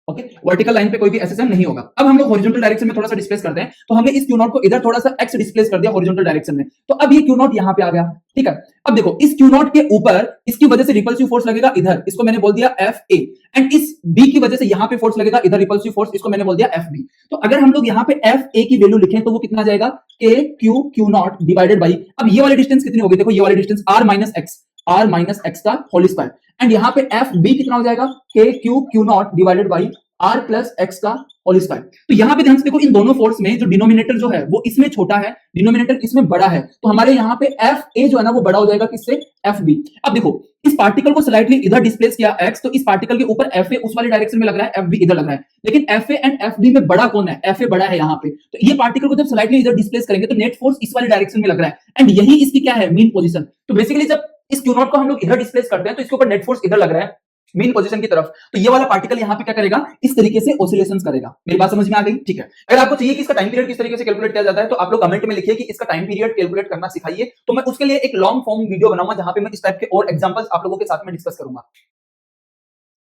Okay, vertical line पे कोई भी एसएसएम नहीं होगा। अब हम लोग हॉरिजॉन्टल डायरेक्शन में थोड़ा सा डिस्प्लेस करते हैं, तो हमने इस क्यू नॉट को इधर थोड़ा सा एक्स डिस्प्लेस कर दिया हॉरिजॉन्टल डायरेक्शन में, तो अब ये क्यू नॉट यहां पे आ गया। ठीक है, अब देखो इस क्यू नॉट के ऊपर इसकी वजह से रिपल्सिव फोर्स लगेगा इधर, इसको मैंने बोल दिया एफ ए, एंड इस बी की वजह से यहां पे फोर्स लगेगा इधर रिपल्सिव फोर्स, इसको मैंने बोल दिया एफ बी। तो अगर हम लोग यहां पे एफ ए की वैल्यू लिखें तो वो कितना जाएगा, K Q Q naught divided by, अब ये वाली डिस्टेंस कितनी होगी, देखो ये वाली डिस्टेंस आर माइनस एक्स का होल स्क्वायर, एंड यहां पे एफ बी कितना हो जाएगा, K Q Q naught divided by R plus X का होल स्क्वायर। तो यहां पे ध्यान से देखो इन दोनों फोर्स में जो डिनोमिनेटर जो है वो इसमें छोटा है, डिनोमिनेटर इसमें बड़ा है, तो हमारे यहां पे एफ ए जो है ना वो बड़ा हो जाएगा किससे, एफ बी। अब देखो इस पार्टिकल को स्लाइटली इधर डिस्प्लेस किया एक्स, तो इस पार्टिकल के ऊपर एफ ए उस वाली डायरेक्शन में लग रहा है, एफ बी इधर लग रहा है, लेकिन F A and F B में बड़ा कौन है, एफ ए बड़ा है यहाँ पे, तो ये पार्टिकल को जब स्लाइटली इधर डिस्प्लेस करेंगे तो नेट फोर्स इस वाली डायरेक्शन में लग रहा है, एंड यही इसकी क्या है, मीन पोजीशन। तो बेसिकली जब इस क्यू नॉट को हम लोग इधर डिस्प्लेस करते हैं तो इसके ऊपर नेट फोर्स इधर लग रहा है मीन पोजीशन की तरफ, तो ये वाला पार्टिकल यहां पे क्या करेगा, इस तरीके से ऑसिलेशंस करेगा। मेरी बात समझ में आ गई? ठीक है, अगर आपको चाहिए कि इसका टाइम पीरियड किस तरीके से कैलकुलेट किया जाता है तो आप लोग कमेंट में लिखिए कि इसका टाइम पीरियड कैलकुलेट करना सिखाइए, तो मैं उसके लिए एक लॉन्ग फॉर्म वीडियो बनाऊंगा जहां पे मैं इस टाइप के और एग्जांपल्स आप लोगों के साथ में डिस्कस करूंगा।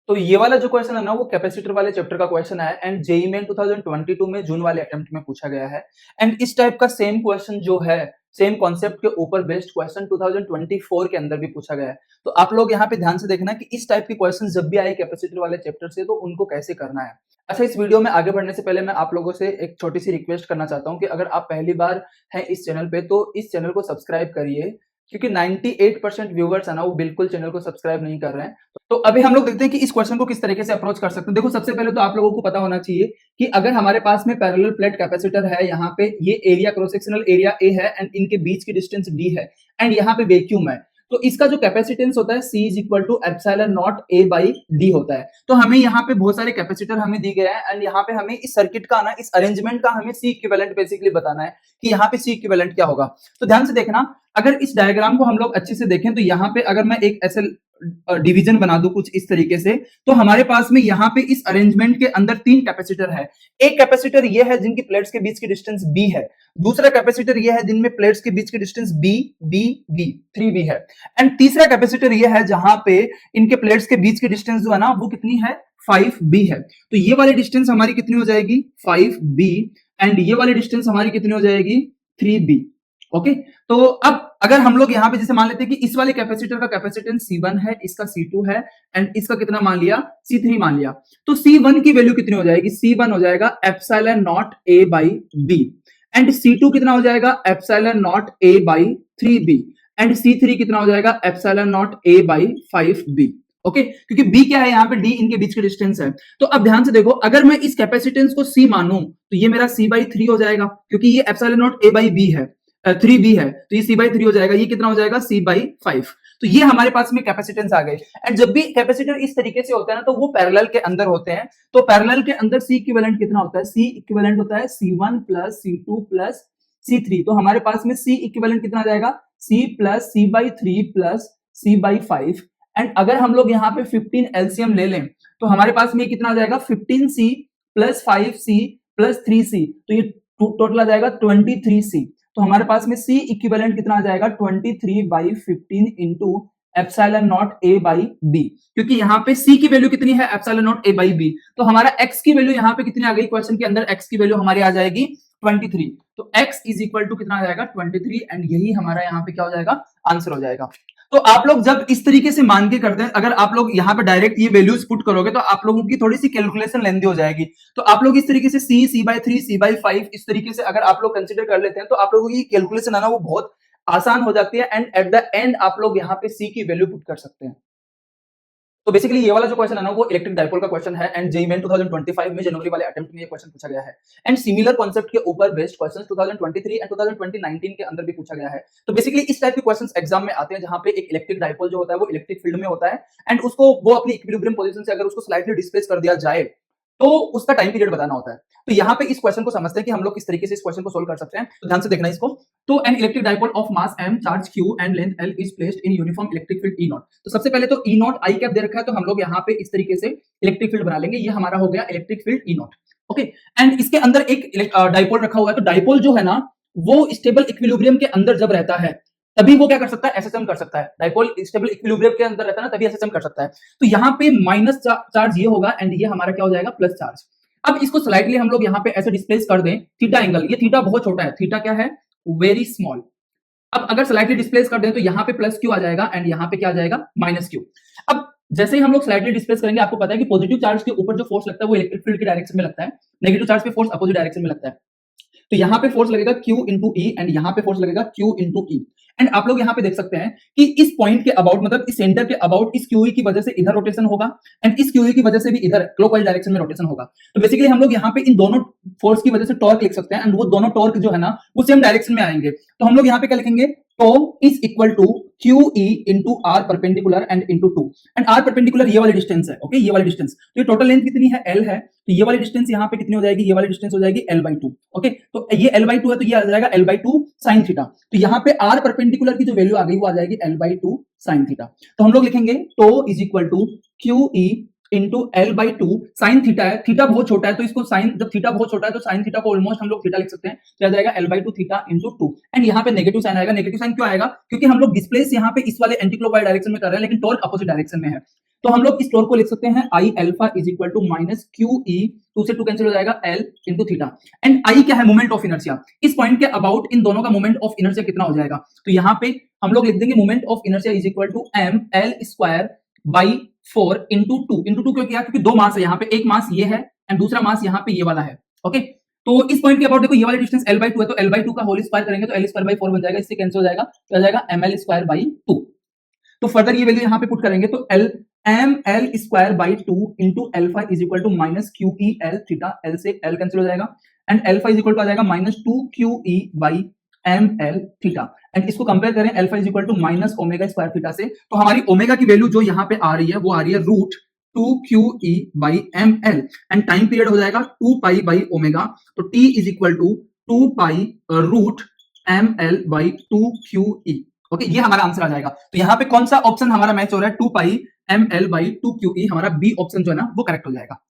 तो ये वाला जो क्वेश्चन है ना वो कैपेसिटर वाले चैप्टर का क्वेश्चन है, एंड जेईई मेन 2022 में जून वाले अटेम्प्ट में पूछा गया है, एंड इस टाइप का सेम क्वेश्चन जो है सेम कॉन्सेप्ट के ऊपर बेस्ड क्वेश्चन 2024 के अंदर भी पूछा गया है। तो आप लोग यहाँ पे ध्यान से देखना कि इस टाइप के क्वेश्चन जब भी आए कैपेसिटर वाले चैप्टर से तो उनको कैसे करना है। अच्छा, इस वीडियो में आगे बढ़ने से पहले मैं आप लोगों से एक छोटी सी रिक्वेस्ट करना चाहता हूँ कि अगर आप पहली बार हैं इस चैनल पे तो इस चैनल को सब्सक्राइब करिए, क्योंकि 98% व्यूअर्स है ना वो बिल्कुल चैनल को सब्सक्राइब नहीं कर रहे हैं। तो अभी हम लोग देखते हैं कि इस क्वेश्चन को किस तरीके से अप्रोच कर सकते हैं। देखो सबसे पहले तो आप लोगों को पता होना चाहिए कि अगर हमारे पास में पैरेलल प्लेट कैपेसिटर है, यहाँ पे ये area cross sectional area A है एंड इनके बीच की डिस्टेंस डी है, एंड यहाँ पे वैक्यूम है, तो इसका जो कैपेसिटेंस होता है C is equal to epsilon naught A by d होता है। तो हमें यहाँ पे बहुत सारे कैपेसिटर हमें दी गए हैं, एंड यहाँ पे हमें इस सर्किट का ना इस अरेंजमेंट का हमें C इक्विवेलेंट बेसिकली बताना है कि यहाँ पे C इक्विवेलेंट क्या होगा। तो ध्यान से देखना, अगर इस डायग्राम को हम लोग अच्छे से देखें तो यहाँ पे अगर मैं एक ऐसे डिवीजन बना दूं कुछ इस तरीके से, तो हमारे पास में यहाँ पे इस अरेंजमेंट के अंदर 3 कैपेसिटर है। एक कैपेसिटर ये है जिनकी प्लेट्स के बीच की डिस्टेंस B है, दूसरा कैपेसिटर ये है जिनमें प्लेट्स के बीच की distance B B B 3B है, एंड तीसरा कैपेसिटर ये है जहां पे इनके प्लेट्स के बीच की डिस्टेंस जो है ना वो कितनी है, 5B है। तो ये वाली डिस्टेंस हमारी कितनी हो जाएगी, 5B, एंड ये वाली डिस्टेंस हमारी कितनी हो जाएगी, 3B। ओके, तो अब अगर हम लोग यहाँ पे जैसे मान लेते हैं कि इस वाले कैपेसिटर का कैपेसिटेंस C1 है, इसका C2 है, एंड इसका कितना मान लिया, C3 मान लिया, तो C1 की वैल्यू कितनी हो जाएगी, C1 हो जाएगा epsilon naught A by B, and C2 कितना हो जाएगा, epsilon naught A by 3B, and C3 कितना हो जाएगा, epsilon naught A by 5B। Okay, क्योंकि B क्या है यहाँ पे, D इनके बीच की डिस्टेंस है। तो अब ध्यान से देखो, अगर मैं इस कैपेसिटेंस को C मानूं तो ये मेरा C बाई 3 हो जाएगा, क्योंकि ये epsilon naught A by B है, 3B है, तो ये C बाई 3 हो जाएगा, ये कितना हो जाएगा, C बाई 5। तो ये हमारे पास में कैपेसिटेंस आ गए, एंड जब भी कैपेसिटर इस तरीके से होता है ना तो वो पैरेलल के अंदर होते हैं, तो पैरेलल के अंदर C इक्विवेलेंट कितना होता है, C इक्विवेलेंट होता है C1 plus C2 plus C3, तो हमारे पास में C इक्विवेलेंट कितना जाएगा, C plus C by 3 plus C by 5, and अगर हम लोग यहाँ पे 15 एलसीएम ले लें तो हमारे पास में कितना आ जाएगा, 15C plus 5C plus 3C, तो ये टोटल आ जाएगा 23C। तो हमारे पास में C इक्विवेलेंट कितना आ जाएगा, 23 by 15 into epsilon naught A by B, क्योंकि यहाँ पे C की वैल्यू कितनी है, epsilon naught A by B, तो हमारा X की वैल्यू यहाँ पे कितनी आ गई, क्वेश्चन के अंदर X की वैल्यू हमारी आ जाएगी 23, तो X इज इक्वल टू कितना आ जाएगा, 23, एंड यही हमारा यहाँ पे क्या हो जाएगा, आंसर हो जाएगा। तो आप लोग जब इस तरीके से मान के करते हैं, अगर आप लोग यहाँ पे डायरेक्ट ये वैल्यूज पुट करोगे तो आप लोगों की थोड़ी सी कैलकुलेशन लेंदी हो जाएगी, तो आप लोग इस तरीके से C बाई 3 C बाई 5 इस तरीके से अगर आप लोग कंसिडर कर लेते हैं तो आप लोगों की कैलकुलेशन है ना वो बहुत आसान हो जाती है, एंड एट द एंड आप लोग यहाँ पे C की वैल्यू पुट कर सकते हैं। तो बेसिकली ये वाला जो क्वेश्चन है ना वो इलेक्ट्रिक डायपोल का क्वेश्चन है, एंड जेईई मेन 2025 में जनवरी वाले अटेम्प्ट में ये क्वेश्चन पूछा गया है, एंड सिमिलर कॉन्सेप्ट के ऊपर बेस्ड क्वेश्चंस 2023 एंड 2019 के अंदर भी पूछा गया है। तो बेसिकली इस टाइप के क्वेश्चंस एग्जाम में आते हैं जहां पे एक इलेक्ट्रिक डायपोल जो होता है वो इलेक्ट्रिक फील्ड में होता है, एंड उसको वो अपनी इक्विलिब्रियम पोजीशन से अगर उसको स्लाइटली डिस्प्लेस कर दिया जाए तो उसका टाइम पीरियड बताना होता है। तो यहाँ पे इस क्वेश्चन को समझते हैं कि हम लोग किस तरीके से इस क्वेश्चन को सोल्व कर सकते हैं, तो ध्यान से देखना इसको। तो an electric dipole of mass m, charge q and length l is placed in uniform electric field E not. तो सबसे पहले तो E नॉट आई कैप दे रखा है, तो हम लोग यहाँ पे इस तरीके से इलेक्ट्रिक फील्ड बना लेंगे, ये हमारा हो गया electric field E not. Okay, and इसके अंदर एक डायपोल रखा हुआ है, तो डायपोल जो है ना वो स्टेबल इक्विलिब्रियम के अंदर जब रहता है तभी वो क्या कर सकता है, एसएसएम कर सकता है। डाइपोल स्टेबल इक्विलिब्रियम के अंदर रहता है ना, तभी एसएसएम कर सकता है। तो यहाँ पे माइनस चार्ज ये होगा एंड ये हमारा क्या हो जाएगा, प्लस चार्ज। अब इसको स्लाइटली हम लोग यहाँ पे ऐसे डिस्प्लेस कर दें, थीटा एंगल, ये थीटा बहुत छोटा है, थीटा क्या है, वेरी स्मॉल। अब अगर स्लाइटली डिस्प्लेस कर दें तो यहाँ पे प्लस क्यू आ जाएगा एंड यहाँ पे क्या आ जाएगा, माइनस क्यू। अब जैसे ही हम लोग स्लाइटली डिस्प्लेस करेंगे, आपको पता है कि पॉजिटिव चार्ज के ऊपर जो फोर्स लगता है वो इलेक्ट्रिक फील्ड की डायरेक्शन में लगता है, नेगेटिव चार्ज पे फोर्स अपोजिट डायरेक्शन में लगता है। तो यहाँ पे फोर्स लगेगा Q इंटू ई एंड यहाँ पे फोर्स लगेगा Q इंटू ई। एंड आप लोग यहाँ पे देख सकते हैं कि इस पॉइंट के अबाउट, मतलब इस सेंटर के अबाउट इस QE की वजह से इधर रोटेशन होगा एंड इस QE की वजह से भी इधर क्लॉकवाइज डायरेक्शन में रोटेशन होगा। तो बेसिकली हम लोग यहाँ पे इन दोनों फोर्स की वजह से टॉर्क लिख सकते हैं एंड वो दोनों टॉर्क जो है ना वो सेम डायरेक्शन में आएंगे। तो हम लोग यहाँ पे क्या लिखेंगे, tau is equal to QE into r perpendicular and into 2 and r perpendicular ये वाली डिस्टेंस है, ओके, ये वाली डिस्टेंस। तो ये टोटल लेंथ कितनी है, L है, तो ये वाली डिस्टेंस यहाँ पे कितनी हो जाएगी, ये वाली डिस्टेंस हो जाएगी L/2, ओके। तो ये L/2 है तो ये आ जाएगा L/2 sin थीटा। तो यहाँ पे आर परपेंडिकुलर की जो वैल्यू आ गई वो आ जाएगी L/2 sin थीटा। तो हम लोग लिखेंगे tau is equal to QE into L/2 sine theta है, थीटा बहुत छोटा है तो इसको साइन, जब थीटा बहुत छोटा है तो साइन थीटा को ऑलमोस्ट हम लोग थीटा लिख सकते हैं, तो आ जाएगा L/2 थीटा इंटू 2 एंड यहाँ पे नेगेटिव साइन आएगा। नेगेटिव साइन क्यों आएगा, क्योंकि हम लोग डिस्प्लेस यहाँ पे इस वाले एंटी क्लॉकवाइज डायरेक्शन में कर रहे हैं लेकिन टॉर्क अपोजिट डायरेक्शन में है। तो हम लोग इस टॉर्क को लिख सकते हैं I alpha is equal to minus QE, 2 से 2 कैंसिल हो जाएगा, L into theta and I क्या है, मोमेंट ऑफ इनर्शिया। इस पॉइंट के अबाउट इन दोनों का मोमेंट ऑफ इनर्शिया कितना हो जाएगा, तो यहाँ पे हम लोग लिख देंगे moment of inertia is equal to ml square by 4 into 2 क्यों किया, क्योंकि दो मास है यहाँ पे, एक मास ये है एंड दूसरा मास यहाँ पे ये वाला है, ओके। तो इस पॉइंट के अबाउट देखो ये वाला डिस्टेंस L/2 है, तो L/2 का होल स्क्वायर करेंगे तो L स्क्वायर बाई 4 बन जाएगा, इससे कैंसिल हो जाएगा, तो आ जाएगा ml स्क्वायर बाई 2। तो फर्दर ये वैल्यू यहाँ पे पुट करेंगे तो ml square by 2 into alpha is equal to minus QEL theta, L से L कैंसिल हो जाएगा and alpha is equal to आ जाएगा minus 2QE by ml theta and इसको कंपेयर करें alpha is equal to minus omega square theta से, तो हमारी ओमेगा की वैल्यू जो यहाँ पे आ रही है वो आ रही है root 2QE by ml and time period हो जाएगा 2 पाई बाई ओमेगा, तो t is equal to 2 pi root ml by 2QE, okay. ये हमारा आंसर आ जाएगा। तो यहाँ पे कौन सा ऑप्शन हमारा मैच हो रहा है, 2 पाई ml बाई 2QE, हमारा बी ऑप्शन जो है ना वो करेक्ट हो जाएगा।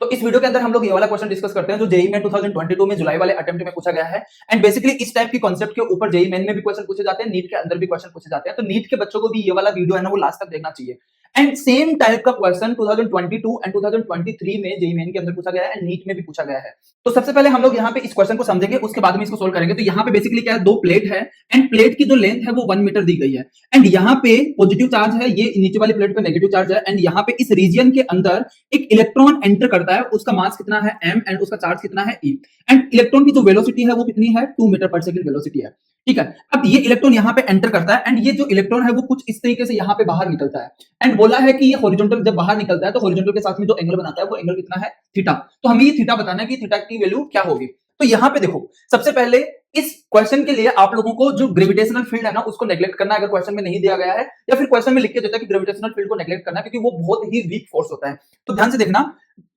तो इस वीडियो के अंदर हम लोग ये वाला क्वेश्चन डिस्कस करते हैं जो जेईई मेन 2022 में जुलाई वाले अटेम्प्ट में पूछा गया है एंड बेसिकली इस टाइप की कॉन्सेप्ट के ऊपर जेईई मेन में भी क्वेश्चन पूछे जाते हैं, नीट के अंदर भी क्वेश्चन पूछे जाते हैं। तो नीट के बच्चों को भी ये वाला वीडियो है ना वो लास्ट तक देखना चाहिए एंड सेम टाइप का क्वेश्चन 2022 एंड 2023 में जेईई मेन के अंदर पूछा गया है एंड नीट में भी पूछा गया है। तो सबसे पहले हम लोग यहाँ पे इस क्वेश्चन को समझेंगे, उसके बाद में इसको सोल्व करेंगे। तो यहाँ पे बेसिकली क्या है, दो प्लेट है एंड प्लेट की जो लेंथ है वो 1 मीटर दी गई है एंड यहाँ पे पॉजिटिव चार्ज है, ये नीचे वाली प्लेट पे नेगेटिव चार्ज है एंड यहाँ पे इस रीजन के अंदर एक इलेक्ट्रॉन एंटर करता है, उसका मास कितना है m एंड उसका चार्ज कितना है e एंड इलेक्ट्रॉन की जो वेलोसिटी है वो कितनी है, 2 मीटर पर सेकंड वेलोसिटी है, ठीक है। अब ये इलेक्ट्रॉन यहाँ पे एंटर करता है एंड ये जो इलेक्ट्रॉन है वो कुछ इस तरीके से यहाँ पे बाहर निकलता है एंड बोला है कि ये हॉरिजॉन्टल जब बाहर निकलता है तो हॉरिजॉन्टल के साथ में जो एंगल बनाता है वो एंगल कितना है, थीटा। तो हमें ये थीटा बताना है कि थीटा की वैल्यू क्या होगी। तो यहाँ पे देखो सबसे पहले इस क्वेश्चन के लिए आप लोगों को जो ग्रेविटेशनल फील्ड है ना उसको नेग्लेक्ट करना है, अगर क्वेश्चन में नहीं दिया गया है या फिर क्वेश्चन में लिख के देता है कि ग्रेविटेशनल फील्ड को नेग्लेक्ट करना है क्योंकि वो बहुत ही वीक फोर्स होता है। तो ध्यान से देखना,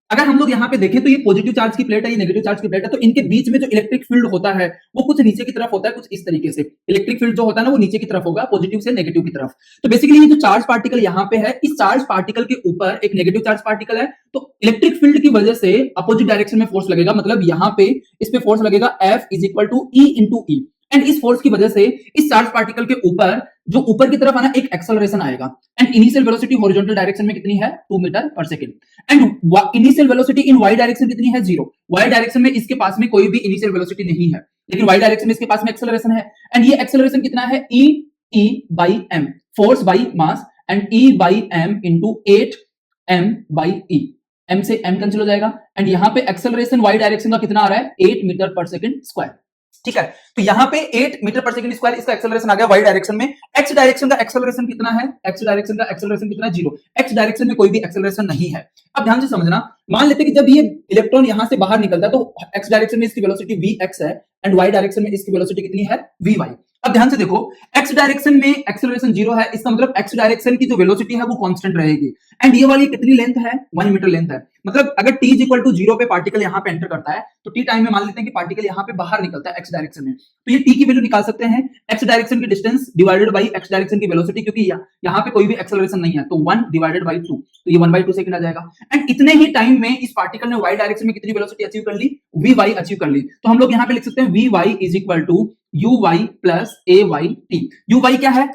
अगर हम लोग यहाँ पे देखें तो ये पॉजिटिव चार्ज की प्लेट है, ये नेगेटिव चार्ज की प्लेट है, तो इनके बीच में जो इलेक्ट्रिक फील्ड होता है वो कुछ नीचे की तरफ होता है, कुछ इस तरीके से इलेक्ट्रिक फील्ड जो होता है ना वो नीचे की तरफ होगा, पॉजिटिव से नेगेटिव की तरफ। तो बेसिकली ये जो चार्ज पार्टिकल यहाँ पे है, इस चार्ज पार्टिकल के ऊपर एक नेगेटिव चार्ज पार्टिकल है, तो इलेक्ट्रिक फील्ड की वजह से अपोजिट डायरेक्शन में फोर्स लगेगा, मतलब यहाँ पे इस पे फोर्स लगेगा F is equal to E into e and इस फोर्स की वजह से इस चार्ज पार्टिकल के ऊपर जो ऊपर की तरफ आना एक एक्सेलरेशन आएगा and initial velocity horizontal direction में कितनी है, 2 मीटर पर second and initial velocity in y direction कितनी है, 0। y डायरेक्शन में इसके पास में कोई भी इनिशियल वेलोसिटी नहीं है, लेकिन y डायरेक्शन में इसके पास में एक्सेलरेशन है एंड ये एक्सेलरेशन कितना है, e by m, force by mass and e by m into 8m by e, m से m कैंसिल हो जाएगा एंड यहाँ पे एक्सेलरेशन y डायरेक्शन का कितना आ रहा है, 8 मीटर पर सेकंड स्क्वायर, ठीक है। तो यहाँ पे 8 मीटर पर सेकंड स्क्वायर इसका एक्सेलरेशन आ गया y डायरेक्शन में। x डायरेक्शन का एक्सेलरेशन कितना है, x डायरेक्शन का एक्सेलरेशन कितना है, 0। x डायरेक्शन में कोई भी एक्सेलरेशन नहीं है। अब ध्यान से समझना, मान लेते हैं कि जब ये इलेक्ट्रॉन यहां से बाहर निकलता है तो x डायरेक्शन में इसकी वेलोसिटी vx है एंड y डायरेक्शन में इसकी वेलोसिटी कितनी है, vy। अब ध्यान से देखो, x डायरेक्शन में एक्सेलरेशन 0 है, इसका मतलब x डायरेक्शन की जो वेलोसिटी है वो कांस्टेंट रहेगी एंड ये वाली कितनी लेंथ है, 1 मीटर लेंथ है। मतलब अगर t इज इक्वल टू 0 पे पार्टिकल यहां पे एंटर करता है तो t टाइम में मान लेते हैं कि पार्टिकल यहां पे बाहर निकलता है x डायरेक्शन में, तो ये t की वैल्यू निकाल सकते हैं x डायरेक्शन की distance divided by x direction की वेलोसिटी, क्योंकि यहां पे कोई भी एक्सेलरेशन नहीं है, तो 1 डिवाइडेड बाय 2, तो ये 1/2 सेकंड आ जाएगा एंड इतने ही टाइम में इस पार्टिकल ने y डायरेक्शन में कितनी वेलोसिटी अचीव कर ली, vy अचीव कर ली। तो हम लोग यहां पे लिख सकते हैं vy is equal to u y plus a y t. U y क्या है?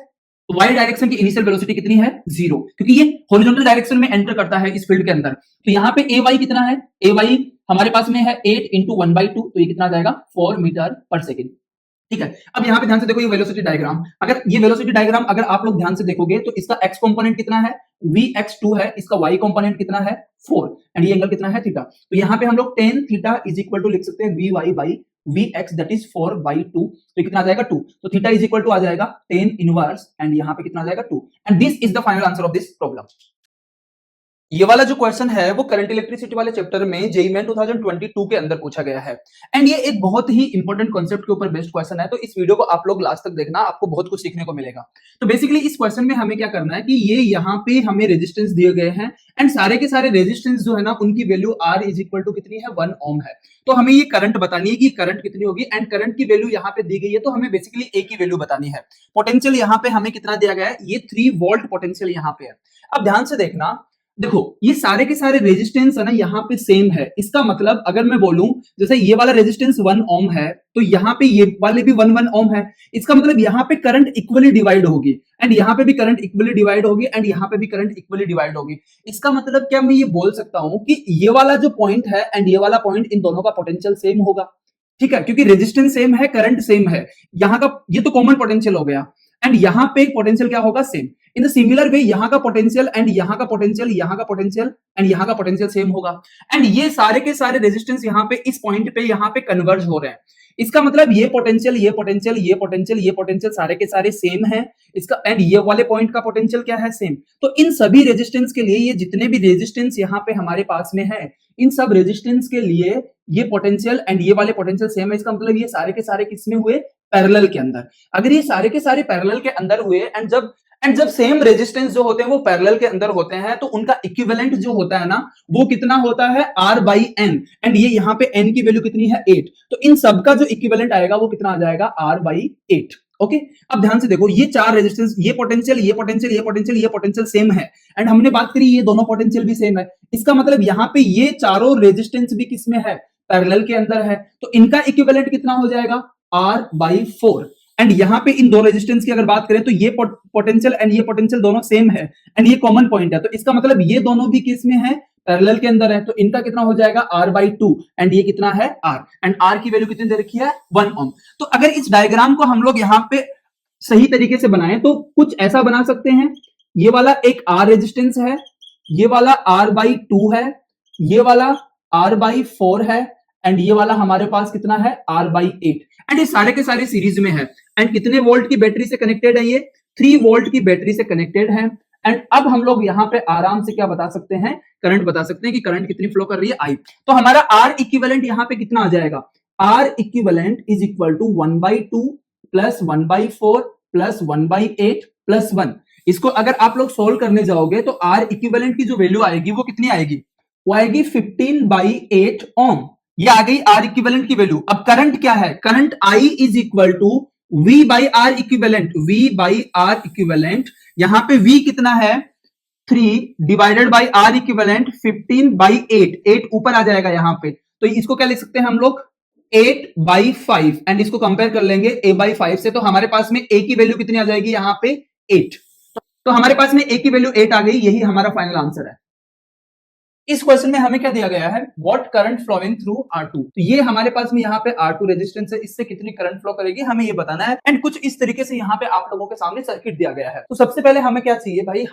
y डायरेक्शन की इनिशियल वेलोसिटी कितनी है? 0, क्योंकि ये हॉरिजॉन्टल डायरेक्शन में एंटर करता है इस फील्ड के अंदर। तो यहाँ पे ए वाई कितना है? ए वाई हमारे पास में है 8 इंटू 1/2, तो ये कितना आ जाएगा? 4 मीटर पर सेकेंड। ठीक है, अब यहाँ पे ध्यान से देखो ये वेलोसिटी डायग्राम। अगर ये वेलोसिटी डायग्राम अगर आप लोग ध्यान से देखोगे तो इसका x कंपोनेंट कितना है? vx2 है, इसका y कंपोनेंट कितना है? 4, एंड ये एंगल कितना है? थीटा। तो यहाँ पे हम लोग tan theta is equal to लिख सकते हैं vy by vx that is 4/2। तो कितना आ जाएगा? 2। तो थीटा इज इक्वल टू आ जाएगा tan इनवर्स, एंड यहाँ पे कितना आ जाएगा? 2। And this is the final answer of this problem. ये वाला जो क्वेश्चन है वो करंट इलेक्ट्रिसिटी वाले चैप्टर में जेईई मेन 2022 के अंदर पूछा गया है, एंड ये एक बहुत ही इंपॉर्टेंट कॉन्सेप्ट के ऊपर बेस्ड क्वेश्चन है। तो इस वीडियो को आप लोग लास्ट तक देखना, आपको बहुत कुछ सीखने को मिलेगा। तो बेसिकली इस क्वेश्चन में हमें क्या करना है कि ये यहाँ पे हमें रेजिस्टेंस दिए गए हैं, एंड सारे के सारे रेजिस्टेंस जो है ना उनकी value R is equal to कितनी है? 1 ओम है। तो हमें ये करंट बतानी है कि करंट कितनी होगी, एंड करंट की वैल्यू यहाँ पे दी गई है, तो हमें बेसिकली ए की वैल्यू बतानी है। पोटेंशियल यहाँ पे हमें कितना दिया गया है? ये 3 वोल्ट पोटेंशियल यहाँ पे है। अब ध्यान से देखना, देखो ये सारे के सारे रेजिस्टेंस है ना यहाँ पे सेम है। इसका मतलब अगर मैं बोलूं जैसे ये वाला रेजिस्टेंस 1 ओम है, तो यहाँ पे ये वाले भी 1 ओम है। इसका मतलब यहाँ पे करंट इक्वली डिवाइड होगी, एंड यहाँ पे भी करंट इक्वली डिवाइड होगी, एंड यहाँ पे भी करंट इक्वली डिवाइड होगी। इसका मतलब क्या मैं ये बोल सकता हूं कि ये वाला जो पॉइंट है एंड ये वाला पॉइंट, इन दोनों का पोटेंशियल सेम होगा। ठीक है, क्योंकि रेजिस्टेंस सेम है, करंट सेम है, यहाँ का ये तो कॉमन पोटेंशियल हो गया, एंड यहाँ पे पोटेंशियल क्या होगा? Same. In the similar way यहाँ का पोटेंशियल एंड यहाँ का पोटेंशियल, यहाँ का पोटेंशियल एंड यहाँ का पोटेंशियल सेम होगा, एंड ये सारे के सारे रेजिस्टेंस यहाँ पे इस पॉइंट पे यहाँ पे कन्वर्ज हो रहे हैं। इसका मतलब ये पोटेंशियल, ये पोटेंशियल, ये पोटेंशियल, ये पोटेंशियल सारे के सारे सेम है इसका, एंड ये वाले पॉइंट का पोटेंशियल क्या है? सेम। तो इन सभी रेजिस्टेंस के लिए, ये जितने भी रेजिस्टेंस यहाँ पे हमारे पास में है, इन सब रेजिस्टेंस के लिए ये पोटेंशियल एंड ये वाले पोटेंशियल सेम है। इसका मतलब ये सारे के सारे किसमें हुए? पैरेलल के अंदर। अगर ये सारे के सारे पैरेलल के अंदर हुए, एंड जब सेम रेजिस्टेंस जो होते हैं वो पैरेलल के अंदर होते हैं, तो उनका इक्विवेलेंट जो होता है ना वो कितना होता है? R बाई एन, एंड ये यहाँ पे n की वैल्यू कितनी है? 8। तो इन सब का जो इक्विवेलेंट आएगा वो कितना आ जाएगा? R by 8। ओके, अब ध्यान से देखो ये चार रेजिस्टेंस, ये पोटेंशियल, ये पोटेंशियल, ये पोटेंशियल, ये पोटेंशियल सेम है, एंड हमने बात करी ये दोनों पोटेंशियल भी सेम है। इसका मतलब यहाँ पे ये चारों रेजिस्टेंस भी किसमें है? पैरेलल के अंदर है। तो इनका इक्विवेलेंट कितना हो जाएगा? R by 4। एंड यहाँ पे इन दो रेजिस्टेंस की अगर बात करें तो ये पोटेंशियल एंड ये पोटेंशियल दोनों सेम है, एंड ये कॉमन पॉइंट है। तो इसका मतलब ये दोनों भी किस में है? पैरेलल के अंदर है। तो इनका कितना हो जाएगा? R बाई 2, एंड ये कितना है? R, एंड R की वैल्यू कितनी दे रखी है? 1 ओम। तो अगर इस डायग्राम को हम लोग यहाँ पे सही तरीके से बनाएं तो कुछ ऐसा बना सकते हैं, ये वाला एक R रेजिस्टेंस है, ये वाला R बाई 2 है, ये वाला R बाई 4 है, एंड ये वाला हमारे पास कितना है? R बाई 8, एंड ये सारे के सारे सीरीज में है। एंड कितने वोल्ट की बैटरी से कनेक्टेड है? ये 3 वोल्ट की बैटरी से कनेक्टेड है। एंड अब हम लोग यहाँ पे आराम से क्या बता सकते हैं? करंट बता सकते हैं कि करंट कितनी फ्लो कर रही है? I। तो हमारा R इक्विवेलेंट यहाँ पे कितना आ जाएगा? R equivalent is equal to 1/2 plus 1/4 plus 1/8 plus 1। इसको अगर आप लोग सोल्व करने जाओगे तो R इक्विवेलेंट की जो वैल्यू आएगी वो कितनी आएगी? वो आएगी 15/8 ओम। ये आ गई R इक्विवेलेंट की वैल्यू। अब करंट क्या है? Current I is equal to V by R equivalent, V by R equivalent, यहां पे V कितना है? 3 डिवाइडेड बाई R इक्विवेलेंट 15/8, 8 ऊपर आ जाएगा यहाँ पे। तो इसको क्या लिख सकते हैं हम लोग? 8/5, एंड इसको कंपेयर कर लेंगे A/5 से, तो हमारे पास में A की वैल्यू कितनी आ जाएगी यहाँ पे? 8। तो हमारे पास में A की वैल्यू 8 आ गई, यही हमारा फाइनल आंसर है। इस क्वेश्चन में हमें क्या दिया गया है? What current flowing through R2। तो ये हमारे पास में यहाँ पे R2 रेजिस्टेंस है, इससे कितनी करंट फ्लो करेगी हमें ये बताना है, एंड कुछ इस तरीके से यहाँ पे आप लोगों के सामने सर्किट दिया गया है। तो सबसे पहले हमें क्या चाहिए भाई?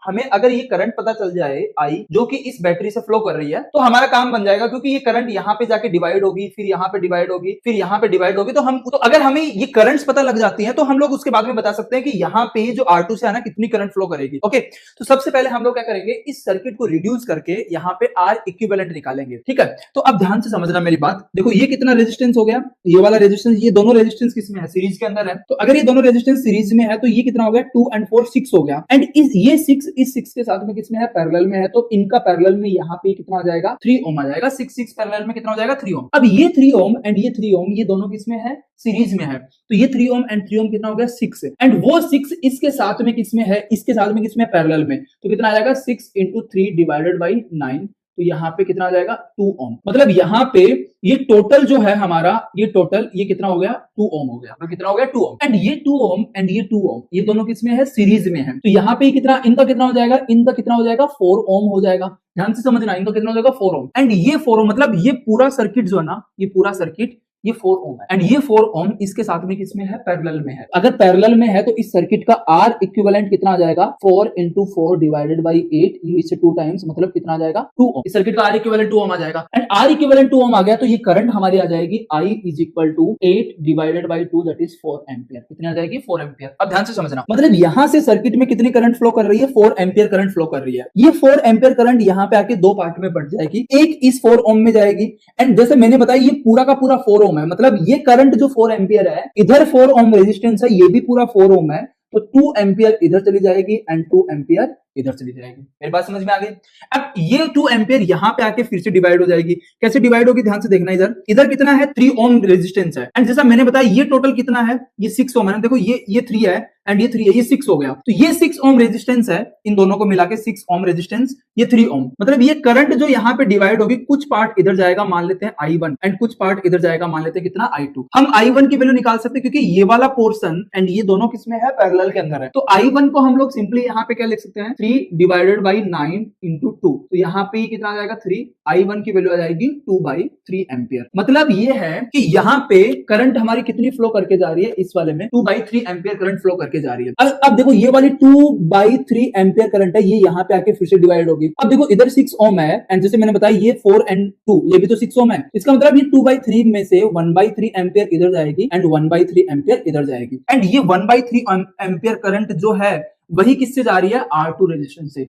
हमें अगर ये करंट पता चल जाए I जो कि इस बैटरी से फ्लो कर रही है, तो हमारा काम बन जाएगा, क्योंकि ये करंट यहाँ पे जाके डिवाइड होगी, फिर यहाँ पे डिवाइड होगी, फिर यहाँ पे डिवाइड होगी। तो अगर हमें ये करंट्स पता लग जाती है तो हम लोग उसके बाद में बता सकते हैं कि यहाँ पे जो R2 से है ना कितनी करंट फ्लो करेगी। ओके, तो सबसे पहले हम लोग क्या करेंगे? इस सर्किट को रिड्यूस करके यहाँ पे R इक्विवेलेंट निकालेंगे। ठीक है, तो अब ध्यान से समझना मेरी बात। देखो ये कितना रेजिस्टेंस हो गया? ये वाला रेजिस्टेंस, ये दोनों रेजिस्टेंस किसमें है? सीरीज के अंदर है। तो अगर ये दोनों रेजिस्टेंस सीरीज में है तो ये कितना हो गया? 2 and 4 6 हो गया, एंड ये 6 इस 6 के साथ में किसमें है? पैरेलल में है। तो इनका पैरेलल में यहाँ पे कितना आ जाएगा? 3 ओम आ जाएगा। 6 पैरेलल में कितना हो जाएगा? 3 ओम। अब ये 3 ओम एंड ये 3 ओम, ये दोनों किसमें है? सीरीज में है। तो ये 3 ओम एंड 3 ओम कितना हो गया? 6, एंड वो 6 इसके साथ में किसमें है? इसके साथ में किसमें? पैरेलल में। तो कितना आ जाएगा? 6 × 3 डिवाइडेड बाई 9, तो यहाँ पे कितना आ जाएगा 2 ओम। मतलब यहाँ पे ये टोटल जो है हमारा, ये टोटल ये कितना हो गया 2 ओम हो गया। तो कितना हो गया 2 ओम। एंड ये 2 ओम एंड ये 2 ओम, ये दोनों किसमें है, सीरीज में है। तो यहाँ पे कितना, इनका कितना हो जाएगा, इनका कितना हो जाएगा 4 ओम हो जाएगा। ध्यान से समझना, इनका कितना हो जाएगा 4 ओम। एंड ये 4 ओम मतलब ये पूरा सर्किट जो है ना, ये पूरा सर्किट ये 4 ओम है। एंड ये 4 ओम इसके साथ में किसमें है, पैरेलल में है। अगर पैरेलल में है तो इस सर्किट का R इक्विवेलेंट कितना आ जाएगा, 4 into 4 डिवाइडेड बाई 8, ये इससे 2 टाइम्स, मतलब कितना आ जाएगा 2 ओम। इस सर्किट का R इक्विवेलेंट 2 ओम आ जाएगा। एंड R इक्विवेलेंट 2 ओम आ गया तो ये करंट हमारी आ जाएगी I is equal to 8 divided by 2 that is 4 ampere. कितनी आ जाएगी 4 एम्पियर। अब ध्यान से समझना, मतलब यहां से सर्किट में कितनी करंट फ्लो कर रही है, 4 एम्पियर करंट फ्लो कर रही है। ये 4 एम्पियर करंट यहाँ पे आके दो पार्ट में बढ़ जाएगी, एक इस 4 ओम में जाएगी। एंड जैसे मैंने बताया ये पूरा का पूरा 4 ओम है, मतलब ये करंट जो 4 एम्पियर है, इधर 4 ओम रेजिस्टेंस है, ये भी पूरा 4 ओम है, तो 2 एम्पियर इधर चली जाएगी एंड 2 एम्पियर इधर चली जाएगी। मेरी बात समझ में आ गई। अब ये 2 एम्पियर यहां पे आके फिर से डिवाइड हो जाएगी। कैसे डिवाइड होगी, ध्यान से देखना। इधर इधर कितना है 3 ओम रेजिस्टेंस है। एंड जैसा मैंने बताया ये टोटल कितना है, ये 6 ओम है। देखो ये 3 है एंड ये 3 है, ये 6 हो गया। तो ये 6 ओम रेजिस्टेंस है, इन दोनों को मिला के 6 ओम रेजिस्टेंस, ये 3 ओम। मतलब ये करंट जो यहाँ पे डिवाइड होगी, कुछ पार्ट इधर जाएगा, मान लेते हैं I1, एंड कुछ पार्ट इधर जाएगा, मान लेते हैं कितना I2। हम I1 की वैल्यू निकाल सकते हैं क्योंकि ये वाला पोर्शन एंड ये दोनों किसमें है, पैरेलल के अंदर है। तो I1 को हम लोग सिंपली यहाँ पे क्या लिख सकते हैं, 3 डिवाइडेड बाई 9 इंटू 2। तो यहाँ पे कितना आ जाएगा 3, I1 की वैल्यू आ जाएगी 2/3 एम्पियर। मतलब ये है कि यहाँ पे करंट हमारी कितनी फ्लो करके जा रही है, इस वाले में 2/3 एम्पियर करंट फ्लो करके जा रही है। अब देखो ये वाली 2/3 एम्पियर करंट है, ये यहाँ पे आके फिर से डिवाइड होगी। अब देखो इधर 6 ओम है एंड जैसे मैंने बताया ये 4 एंड 2, ये भी तो 6 ओम है। इसका मतलब ये 2/3 में से 1/3 एम्पियर इधर जाएगी एंड 1/3 एम्पियर इधर जाएगी। एंड ये 1/3 एम्पियर करंट जो है वही किससे जा रही है, R2 रेजिस्टेंस से।